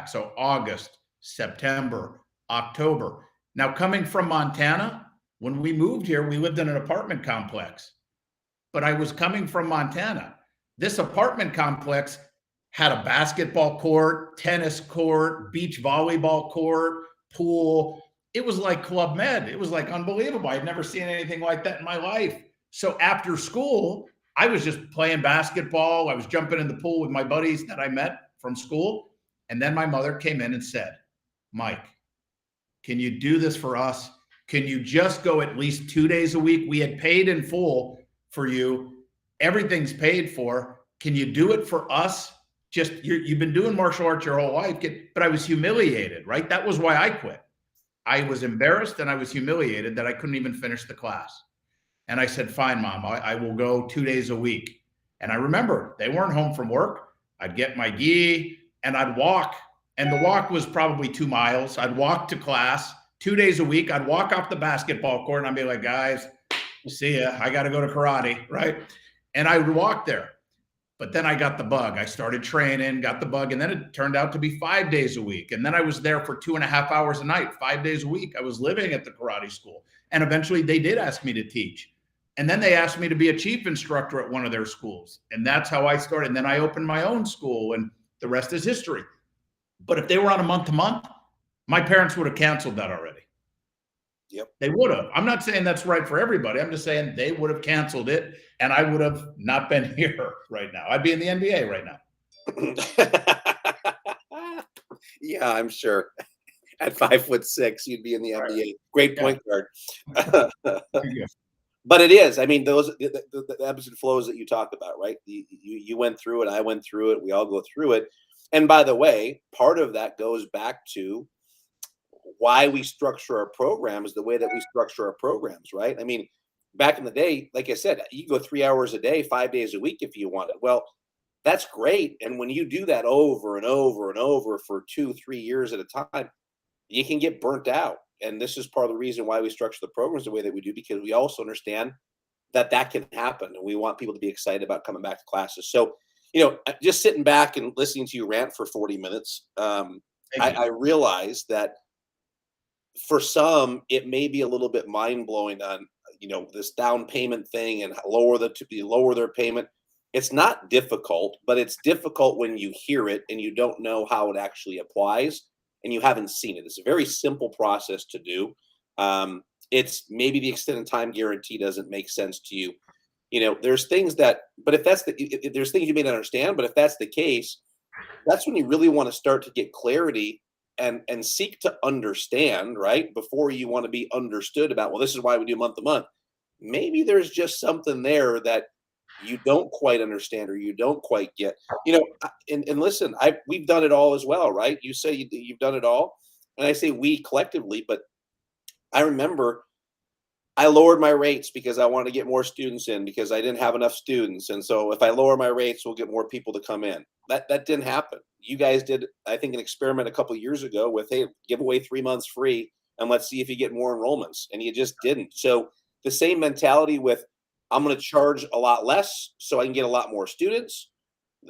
So August, September, October. Now, coming from Montana, when we moved here, we lived in an apartment complex. But I was coming from Montana. This apartment complex had a basketball court, tennis court, beach volleyball court, pool. It was like Club Med. It was like unbelievable. I'd never seen anything like that in my life. So after school, I was just playing basketball. I was jumping in the pool with my buddies that I met from school. And then my mother came in and said, "Mike, can you do this for us? Can you just go at least 2 days a week? We had paid in full for you. Everything's paid for. Can you do it for us you've been doing martial arts your whole life. But I was humiliated, right? That was why I quit. I was embarrassed and I was humiliated that I couldn't even finish the class. And I said, fine, Mom, I will go 2 days a week. And I remember they weren't home from work. I'd get my gi and I'd walk. And the walk was probably 2 miles. I'd walk to class 2 days a week. I'd walk off the basketball court and I'd be like, guys, see ya. I got to go to karate, right? And I would walk there. But then I got the bug. I started training, got the bug, and then it turned out to be 5 days a week. And then I was there for 2.5 hours a night, 5 days a week. I was living at the karate school. And eventually they did ask me to teach. And then they asked me to be a chief instructor at one of their schools. And that's how I started. And then I opened my own school, and the rest is history. But if they were on a month-to-month, my parents would have canceled that already. Yep. They would have. I'm not saying that's right for everybody. I'm just saying they would have canceled it, and I would have not been here right now. I'd be in the NBA right now. Yeah, I'm sure. At 5'6", you'd be in the NBA. Great point guard. But it is. I mean, those the ebbs and flows that you talk about, right? You went through it. I went through it. We all go through it. And by the way, part of that goes back to why we structure our programs the way that we structure our programs, right? I mean, back in the day, like I said, you go 3 hours a day, 5 days a week if you want it. Well, that's great. And when you do that over and over and over for 2-3 years at a time, you can get burnt out. And this is part of the reason why we structure the programs the way that we do, because we also understand that that can happen. And we want people to be excited about coming back to classes. So, just sitting back and listening to you rant for 40 minutes, I realized that for some, it may be a little bit mind-blowing on, this down payment thing and lower their payment. It's not difficult, but it's difficult when you hear it and you don't know how it actually applies and you haven't seen it. It's a very simple process to do. It's maybe the extended time guarantee doesn't make sense to you. There's things that, but if there's things you may not understand, but if that's the case, that's when you really want to start to get clarity and seek to understand, right? Before you want to be understood about, well, this is why we do month to month. Maybe there's just something there that you don't quite understand or you don't quite get, and listen, we've done it all as well, right? You say you've done it all. And I say we collectively, but I remember I lowered my rates because I wanted to get more students in because I didn't have enough students. And so if I lower my rates, we'll get more people to come in. That didn't happen. You guys did, I think, an experiment a couple of years ago with, hey, give away 3 months free and let's see if you get more enrollments. And you just didn't. So the same mentality with, I'm going to charge a lot less so I can get a lot more students.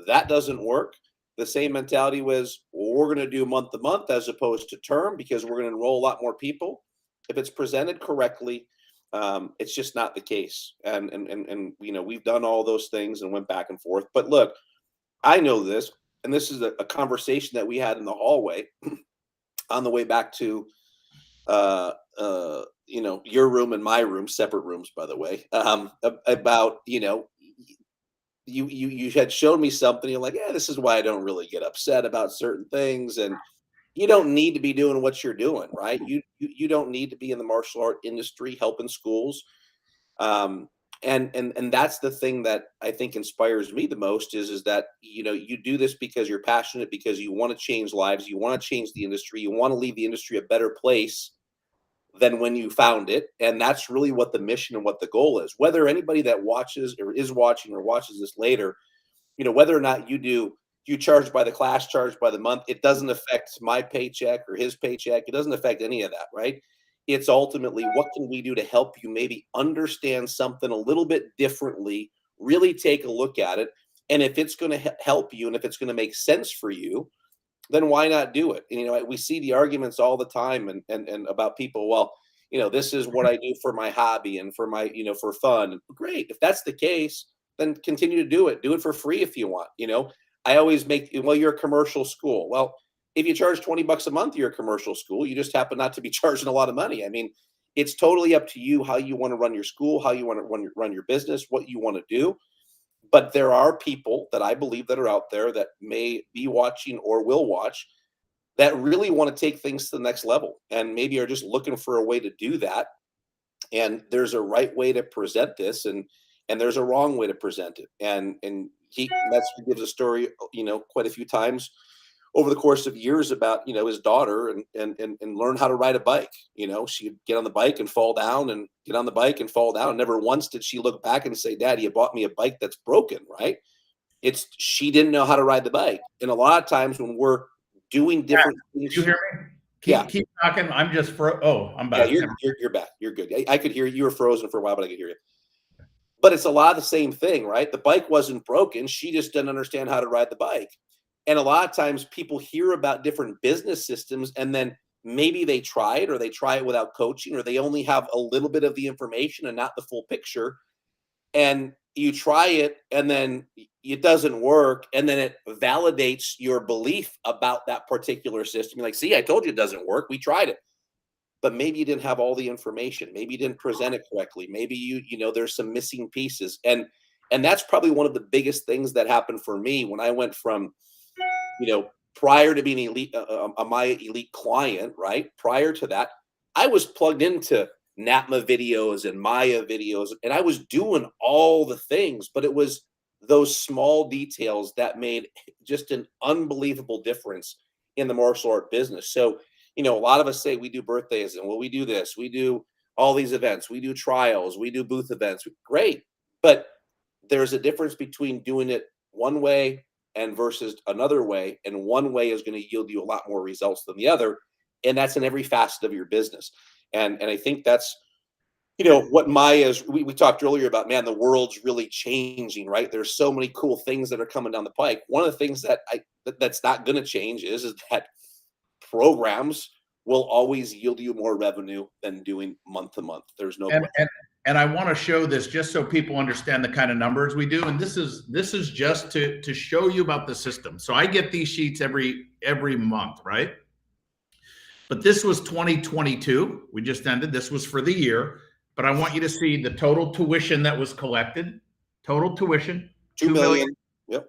That doesn't work. The same mentality was, well, we're going to do month to month as opposed to term because we're going to enroll a lot more people. If it's presented correctly, it's just not the case. And we've done all those things and went back and forth. But look, I know this, and this is a conversation that we had in the hallway on the way back to your room and my room, separate rooms, by the way, about, you had shown me something. You're like, yeah, this is why I don't really get upset about certain things. And you don't need to be doing what you're doing, right? You don't need to be in the martial art industry helping schools. And that's the thing that I think inspires me the most is that, you do this because you're passionate, because you want to change lives. You want to change the industry. You want to leave the industry a better place than when you found it. And that's really what the mission and what the goal is. Whether anybody that watches or is watching or watches this later, whether or not you charge by the class, charge by the month, it doesn't affect my paycheck or his paycheck. It doesn't affect any of that, right? It's ultimately, what can we do to help you maybe understand something a little bit differently, really take a look at it. And if it's going to help you and if it's going to make sense for you, then why not do it? And, we see the arguments all the time and about people, well, this is what I do for my hobby and for my, for fun. Great. If that's the case, then continue to do it. Do it for free if you want. I always make, well, you're a commercial school. Well, if you charge $20 a month, you're a commercial school. You just happen not to be charging a lot of money. I mean, it's totally up to you how you want to run your school, how you want to run your business, what you want to do. But there are people that I believe that are out there that may be watching or will watch that really want to take things to the next level and maybe are just looking for a way to do that. And there's a right way to present this and there's a wrong way to present it. And Metzger gives a story, quite a few times over the course of years about, his daughter and learn how to ride a bike. She'd get on the bike and fall down and get on the bike and fall down. Never once did she look back and say, Daddy, you bought me a bike that's broken, right? She didn't know how to ride the bike. And a lot of times when we're doing different things. You hear me? Keep talking. I'm just I'm back. Yeah, you're back. You're good. I could hear you. You were frozen for a while, but I could hear you. But it's a lot of the same thing, right? The bike wasn't broken. She just didn't understand how to ride the bike. And a lot of times people hear about different business systems and then maybe they try it or they try it without coaching or they only have a little bit of the information and not the full picture. And you try it and then it doesn't work. And then it validates your belief about that particular system. You're like, see, I told you it doesn't work. We tried it. But maybe you didn't have all the information. Maybe you didn't present it correctly. Maybe there's some missing pieces. And that's probably one of the biggest things that happened for me when I went from, prior to being elite, a MAIA Elite client, right? Prior to that, I was plugged into NAPMA videos and MAIA videos, and I was doing all the things, but it was those small details that made just an unbelievable difference in the martial art business. So, a lot of us say we do birthdays and we do this, we do all these events, we do trials, we do booth events. Great. But there's a difference between doing it one way and versus another way. And one way is going to yield you a lot more results than the other. And that's in every facet of your business. And I think that's, what MAIA is. We talked earlier about, man, the world's really changing, right? There's so many cool things that are coming down the pike. One of the things that's not going to change is that programs will always yield you more revenue than doing month to month. There's no and I want to show this just so people understand the kind of numbers we do. And this is just to show you about the system. So I get these sheets every month, right? But this was 2022. We just ended. This was for the year. But I want you to see the total tuition that was collected. Total tuition. $2 million. Yep.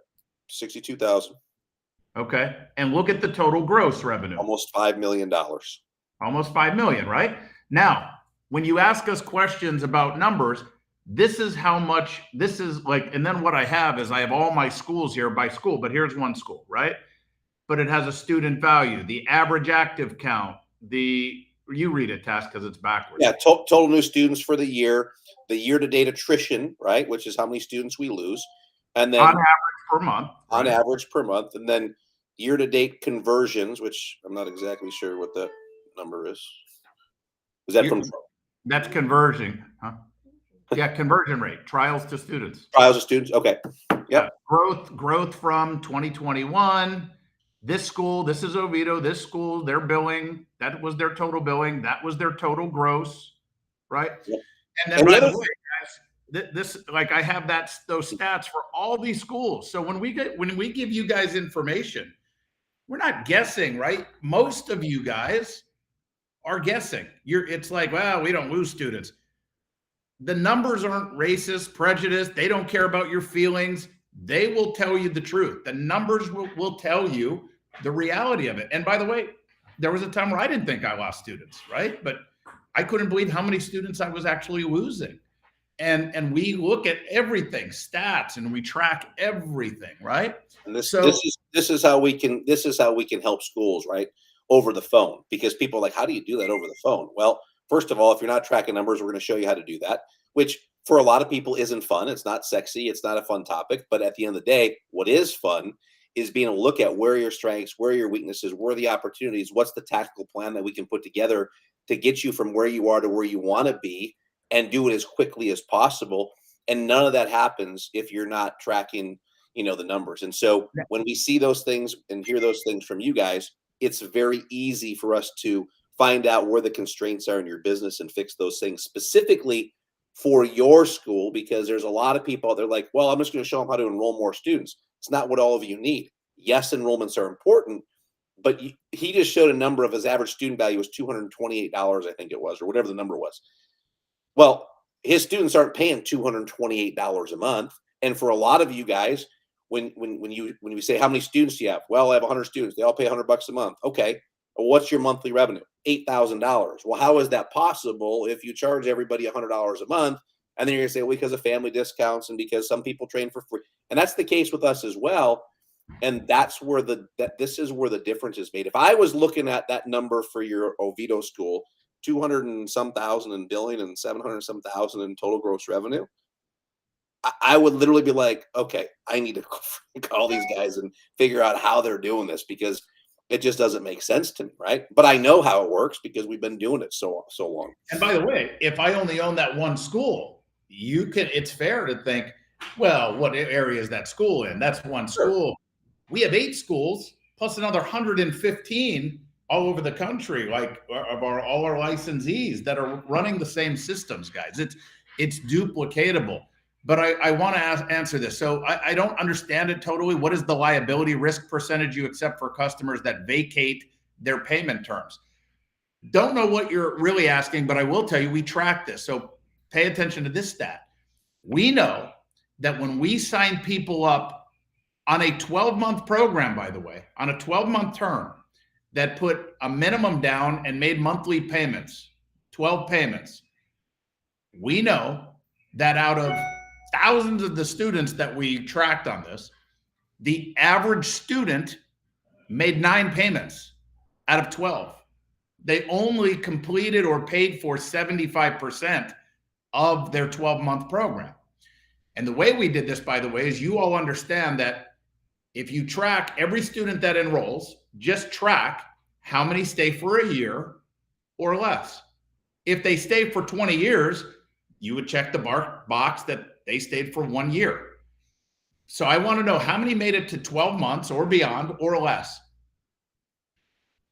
62,000. Okay. And look at the total gross revenue. Almost $5 million. Almost 5 million, right? Now, when you ask us questions about numbers, this is how much this is like, and then what I have is I have all my schools here by school, but here's one school, right? But it has a student value, the average active count, you read it, Tass, because it's backwards. Yeah, total new students for the year-to-date attrition, right? Which is how many students we lose. And then on average per month. On average per month. And then year-to-date conversions, which I'm not exactly sure what that number is. Is that from? That's conversion, huh? Yeah, conversion rate, trials to students. Trials to students, okay. Yeah. Growth from 2021. This school, this is Oviedo, this school, their billing, that was their total billing, that was their total gross, right? Yep. And then by the way, guys, this like I have those stats for all these schools. So when we give you guys information, we're not guessing, right? Most of you guys are guessing. It's like, well, we don't lose students. The numbers aren't racist, prejudiced. They don't care about your feelings. They will tell you the truth. The numbers will tell you the reality of it. And by the way, there was a time where I didn't think I lost students, right? But I couldn't believe how many students I was actually losing. And we look at everything, stats, and we track everything, right? And this is how we can help schools, right? Over the phone, because people are like, how do you do that over the phone? Well, first of all, if you're not tracking numbers, we're going to show you how to do that, which for a lot of people isn't fun. It's not sexy. It's not a fun topic. But at the end of the day, what is fun is being able to look at where are your strengths, where are your weaknesses, where are the opportunities, what's the tactical plan that we can put together to get you from where you are to where you want to be and do it as quickly as possible. And none of that happens if you're not tracking, the numbers. And so when we see those things and hear those things from you guys, it's very easy for us to find out where the constraints are in your business and fix those things specifically for your school, because there's a lot of people, they're like, well, I'm just going to show them how to enroll more students. It's not what all of you need. Yes, enrollments are important, but he just showed a number of his average student value was $228, I think it was, or whatever the number was. Well, his students aren't paying $228 a month. And for a lot of you guys, when we say, how many students do you have? Well, I have 100 students. They all pay $100 a month. Okay. Well, what's your monthly revenue? $8,000. Well, how is that possible if you charge everybody $100 a month? And then you're going to say, well, because of family discounts and because some people train for free. And that's the case with us as well. And that's where this is where the difference is made. If I was looking at that number for your Oviedo school, 200 and some thousand in billing and 700 and some thousand in total gross revenue, I would literally be like, okay, I need to call these guys and figure out how they're doing this, because it just doesn't make sense to me, right? But I know how it works because we've been doing it so long. And by the way, if I only own that one school, it's fair to think, well, what area is that school in? That's one school. We have 8 schools plus another 115 all over the country, like all our licensees that are running the same systems, guys. It's duplicatable. But I want to answer this. So I don't understand it totally. What is the liability risk percentage you accept for customers that vacate their payment terms? Don't know what you're really asking, but I will tell you, we track this. So pay attention to this stat. We know that when we sign people up on a 12-month program, by the way, on a 12-month term that put a minimum down and made monthly payments, 12 payments, we know that out of thousands of the students that we tracked on this, the average student made 9 payments out of 12. They only completed or paid for 75% of their 12-month program. And the way we did this, by the way, is you all understand that if you track every student that enrolls, just track how many stay for a year or less. If they stay for 20 years, you would check the box that they stayed for 1 year. So I want to know how many made it to 12 months or beyond or less.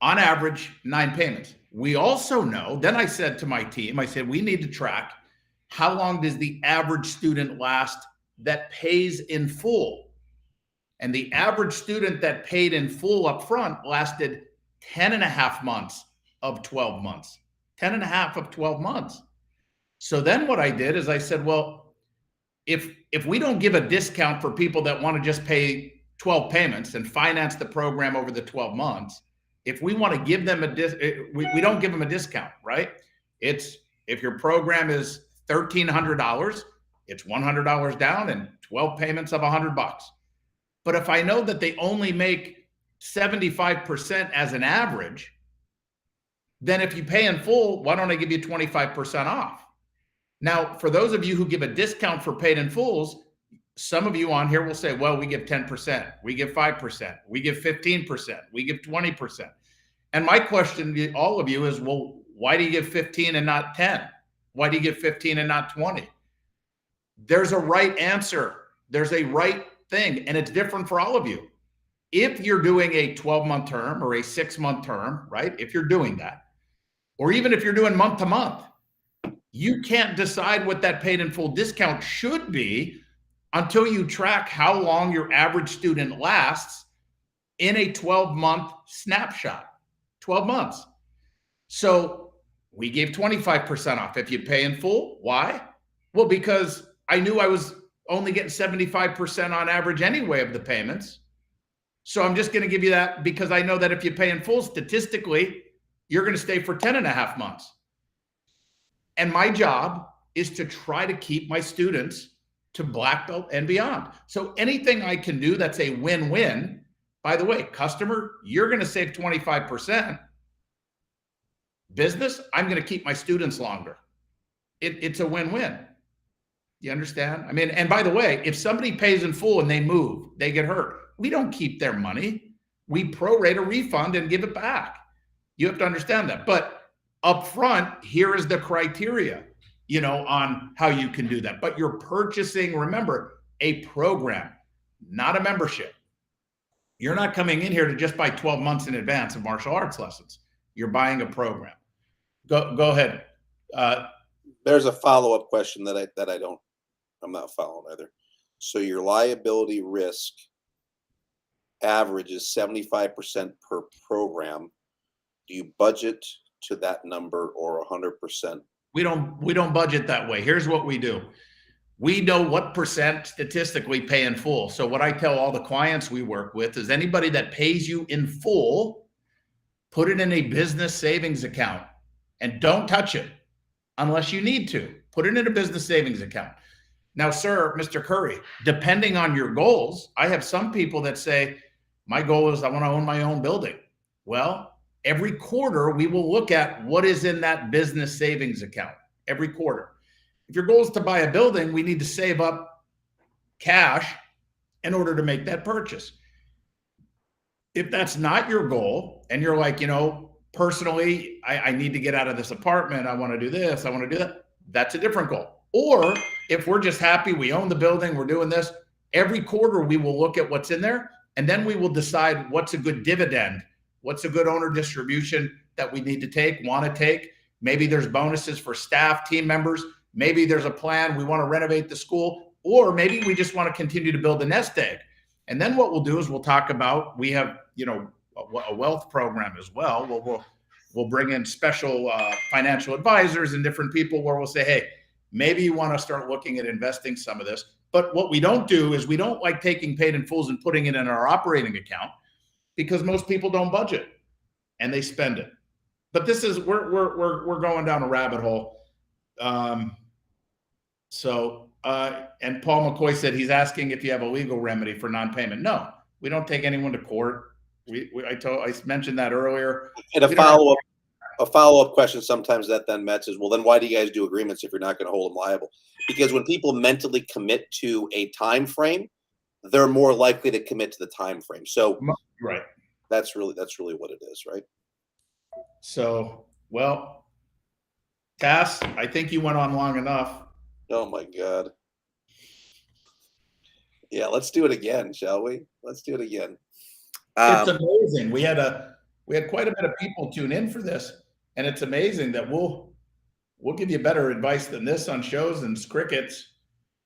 On average, 9 payments. We also know, then I said to my team, I said, we need to track how long does the average student last that pays in full. And the average student that paid in full up front lasted 10 and a half months of 12 months. 10 and a half of 12 months. So then what I did is I said, well, if we don't give a discount for people that want to just pay 12 payments and finance the program over the 12 months, if we want to give them we don't give them a discount, right? It's, if your program is $1,300, it's $100 down and 12 payments of $100. But if I know that they only make 75% as an average, then if you pay in full, why don't I give you 25% off? Now, for those of you who give a discount for paid in fulls, some of you on here will say, well, we give 10%, we give 5%, we give 15%, we give 20%. And my question to all of you is, well, why do you give 15 and not 10? Why do you give 15 and not 20? There's a right answer. There's a right thing, and it's different for all of you. If you're doing a 12-month term or a 6-month term, right? If you're doing that, or even if you're doing month to month, you can't decide what that paid in full discount should be until you track how long your average student lasts in a 12-month snapshot. 12 months. So we gave 25% off if you pay in full. Why? Well, because I knew I was only getting 75% on average anyway of the payments. So I'm just going to give you that because I know that if you pay in full, statistically, you're going to stay for 10 and a half months. And my job is to try to keep my students to black belt and beyond. So anything I can do that's a win-win. By the way, customer, you're going to save 25%. Business, I'm going to keep my students longer. It's a win-win. You understand? I mean, and by the way, if somebody pays in full and they move, they get hurt, we don't keep their money. We prorate a refund and give it back. You have to understand that. But up front, here is the criteria, on how you can do that. But you're purchasing, remember, a program, not a membership. You're not coming in here to just buy 12 months in advance of martial arts lessons. You're buying a program. Go ahead. There's a follow-up question that I'm not following either. So your liability risk average is 75% per program. Do you budget to that number or 100%? We don't budget that way. Here's what we do. We know what percent statistically pay in full. So what I tell all the clients we work with is anybody that pays you in full, put it in a business savings account and don't touch it unless you need to. Put it in a business savings account. Now, sir, Mr. Curry, depending on your goals, I have some people that say, my goal is I want to own my own building. Well, every quarter, we will look at what is in that business savings account every quarter. If your goal is to buy a building, we need to save up cash in order to make that purchase. If that's not your goal and you're like, personally, I need to get out of this apartment. I want to do this. I want to do that. That's a different goal. Or if we're just happy, we own the building, we're doing this, every quarter we will look at what's in there, and then we will decide what's a good dividend, what's a good owner distribution that we need to want to take. Maybe there's bonuses for staff, team members. Maybe there's a plan, we want to renovate the school, or maybe we just want to continue to build a nest egg. And then what we'll do is we'll talk about, we have, a wealth program as well. We'll bring in special financial advisors and different people where we'll say, hey, maybe you want to start looking at investing some of this. But what we don't do is we don't like taking paid in fulls and putting it in our operating account, because most people don't budget and they spend it. But this is, we're going down a rabbit hole. And Paul McCoy said he's asking if you have a legal remedy for non-payment. No, we don't take anyone to court. I mentioned that earlier. And a follow-up question sometimes that then Metz is, well, then why do you guys do agreements if you're not going to hold them liable? Because when people mentally commit to a time frame, they're more likely to commit to the time frame. So right, that's really what it is, right? So, well, Tass, I think you went on long enough. Oh my God. Yeah, let's do it again, shall we? Let's do it again. It's amazing. We had quite a bit of people tune in for this, and it's amazing that we'll give you better advice than this on shows and crickets.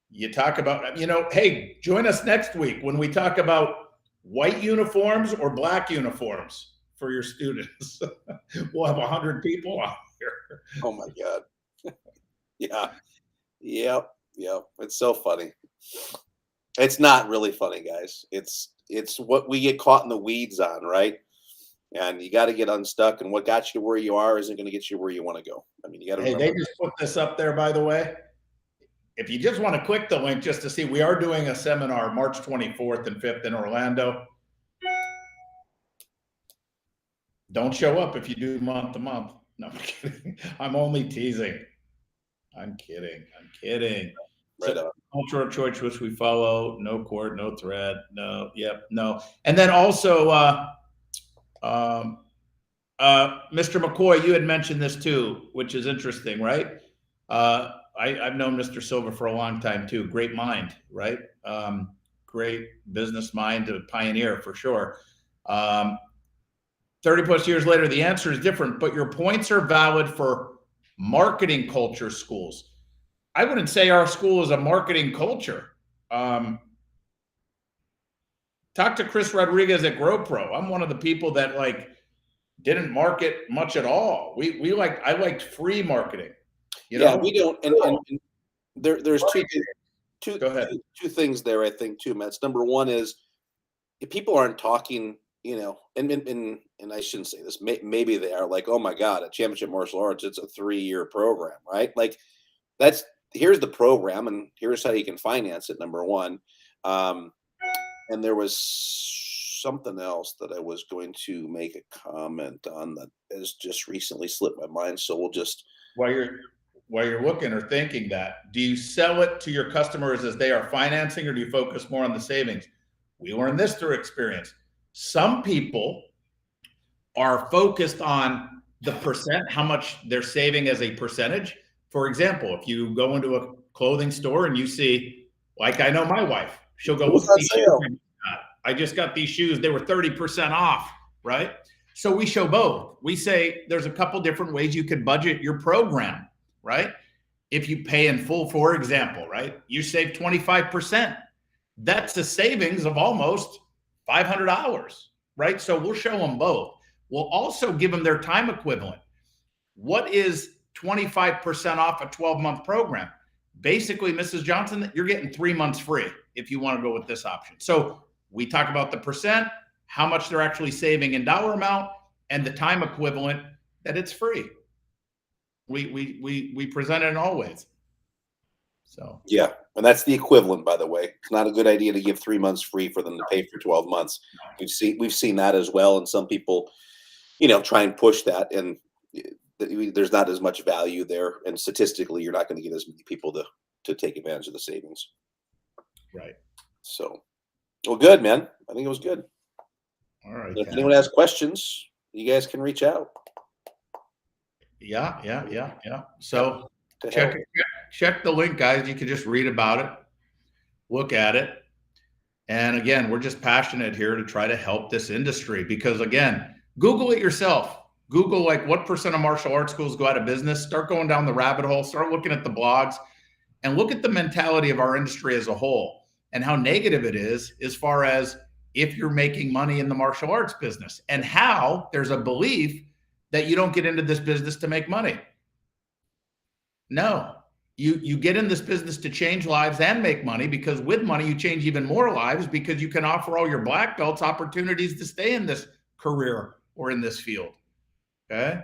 You talk about, hey, join us next week when we talk about white uniforms or black uniforms for your students. We'll have 100 people out here. Oh my God. Yeah. Yep. It's so funny. It's not really funny, guys. It's what we get caught in the weeds on, right? And you got to get unstuck, and what got you to where you are isn't going to get you where you want to go. I mean, you got to. Hey, they just put this up there, by the way. If you just want to click the link just to see, we are doing a seminar March 24th and 5th in Orlando. Don't show up if you do month to month. No, I'm kidding. I'm only teasing. I'm kidding. Right So, cultural choice which we follow, no court, no threat, no, no. And then also, Mr. McCoy, you had mentioned this too, which is interesting, right? I've known Mr. Silva for a long time too. Great mind, right? Great business mind, a pioneer for sure. 30 plus years later, the answer is different, but your points are valid for marketing culture schools. I wouldn't say our school is a marketing culture. Talk to Chris Rodriguez at GrowPro. I'm one of the people that didn't market much at all. I liked free marketing. We don't. And there's two things there, I think, too, Metz. Number one is if people aren't talking, and I shouldn't say this, maybe they are like, oh my God, at Championship Martial Arts, it's a 3-year program, right? Here's the program and here's how you can finance it, number one. And there was something else that I was going to make a comment on that has just recently slipped my mind. So we'll just. While you're looking or thinking that, do you sell it to your customers as they are financing, or do you focus more on the savings? We learned this through experience. Some people are focused on the percent, how much they're saving as a percentage. For example, if you go into a clothing store and you see, like I know my wife, she'll go, "What's these shoes I just got these shoes. They were 30% off," right? So we show both. We say there's a couple different ways you could budget your program, right? If you pay in full, for example, right, you save 25%. That's a savings of almost $500, right? So we'll show them both. We'll also give them their time equivalent. What is 25% off a 12-month program? Basically, Mrs. Johnson, you're getting 3 months free if you want to go with this option. So we talk about the percent, how much they're actually saving in dollar amount, and the time equivalent that it's free. We present it in all ways. So yeah, and that's the equivalent, by the way. It's not a good idea to give 3 months free for them to pay for 12 months. We've seen that as well, and some people, try and push that, and there's not as much value there, and statistically, you're not going to get as many people to take advantage of the savings. right. So, well, good, man. I think it was good. All right. If anyone has questions, you guys can reach out. Yeah. So to check help. check the link, guys. You can just read about it, look at it. And again, we're just passionate here to try to help this industry because, again, Google it yourself. Google like what % of martial arts schools go out of business. Start going down the rabbit hole. Start looking at the blogs and look at the mentality of our industry as a whole and how negative it is as far as if you're making money in the martial arts business and how there's a belief that you don't get into this business to make money. No, you get in this business to change lives and make money because with money, you change even more lives because you can offer all your black belts opportunities to stay in this career or in this field. Okay.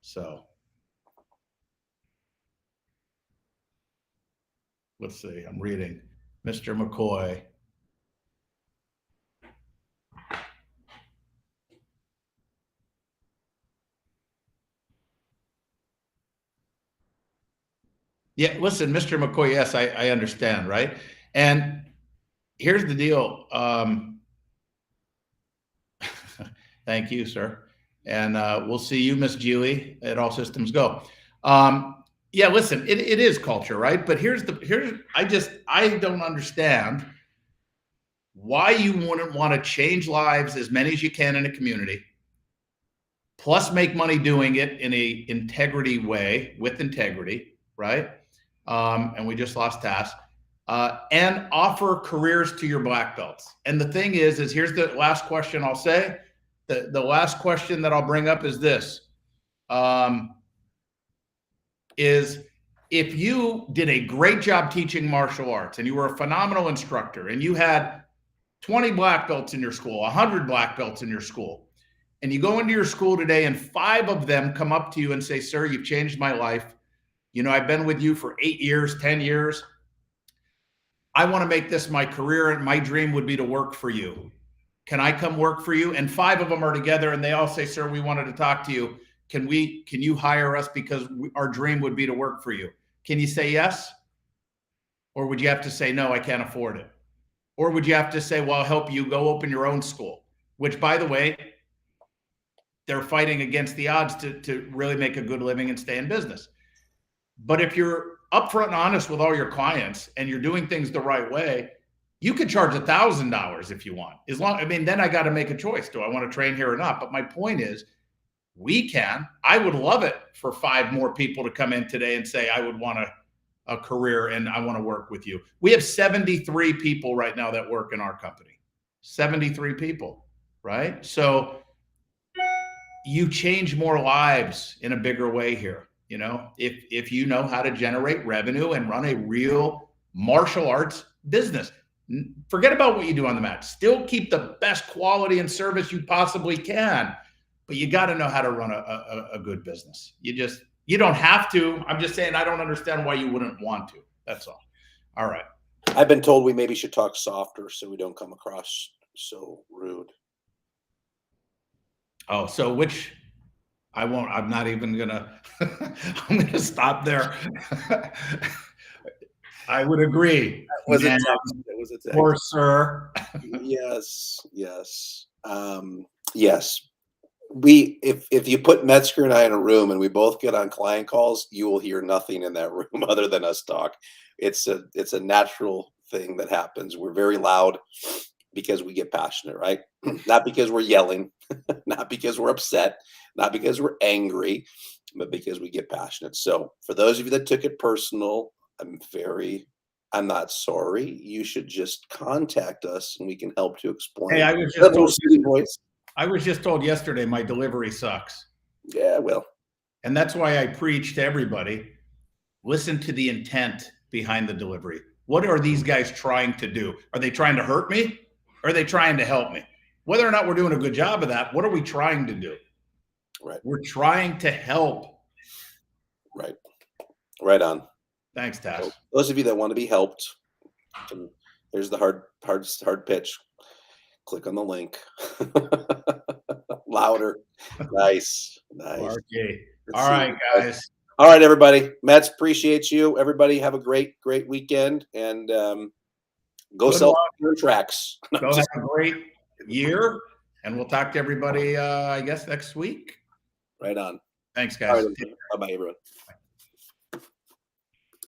So let's see. I'm reading Mr. McCoy. Yeah, listen, Mr. McCoy, yes, I understand, right? And here's the deal. Thank you, sir. And we'll see you, Miss Julie, at All Systems Go. Yeah, listen, it is culture, right? But I don't understand why you wouldn't want to change lives as many as you can in a community, plus make money doing it in a integrity way with integrity, right? And we just lost Tass, and offer careers to your black belts. And the thing is here's the last question I'll say. The last question that I'll bring up is this, is if you did a great job teaching martial arts and you were a phenomenal instructor and you had 20 black belts in your school, 100 black belts in your school, and you go into your school today and 5 of them come up to you and say, sir, you've changed my life. I've been with you for 8 years, 10 years. I want to make this my career and my dream would be to work for you. Can I come work for you? And 5 of them are together and they all say, sir, we wanted to talk to you. Can you hire us because our dream would be to work for you? Can you say yes? Or would you have to say, no, I can't afford it? Or would you have to say, well, I'll help you go open your own school, which by the way, they're fighting against the odds to really make a good living and stay in business. But if you're upfront and honest with all your clients and you're doing things the right way, you could charge $1,000 if you want. Then I got to make a choice. Do I want to train here or not? But my point is, I would love it for 5 more people to come in today and say, I would want a career and I want to work with you. We have 73 people right now that work in our company. 73 people, right? So you change more lives in a bigger way here. If you know how to generate revenue and run a real martial arts business, forget about what you do on the mat. Still keep the best quality and service you possibly can, but you got to know how to run a good business. You don't have to. I'm just saying I don't understand why you wouldn't want to. That's all. All right. I've been told we maybe should talk softer so we don't come across so rude. Oh, so which I won't. I'm not even gonna. I'm gonna stop there. I would agree. It was a text. Or sir. Yes. Yes. If you put Metzger and I in a room and we both get on client calls, you will hear nothing in that room other than us talk. It's a natural thing that happens. We're very loud because we get passionate, right? Not because we're yelling, not because we're upset, not because we're angry, but because we get passionate. So for those of you that took it personal, I'm not sorry. You should just contact us and we can help to explain. Hey, I was just told yesterday my delivery sucks. Yeah, well. And that's why I preach to everybody, listen to the intent behind the delivery. What are these guys trying to do? Are they trying to hurt me? Or are they trying to help me? Whether or not we're doing a good job of that, what are we trying to do? Right. We're trying to help. Right. Right on. Thanks, Tass. So those of you that want to be helped, there's the hard pitch. Click on the link. Louder. Nice. Okay. All right, guys. All right, everybody. Mets, appreciate you. Everybody have a great weekend, and go sell your tracks. Go have a great year, and we'll talk to everybody, I guess, next week. Right on. Thanks, guys. Right, bye-bye, everyone. Bye.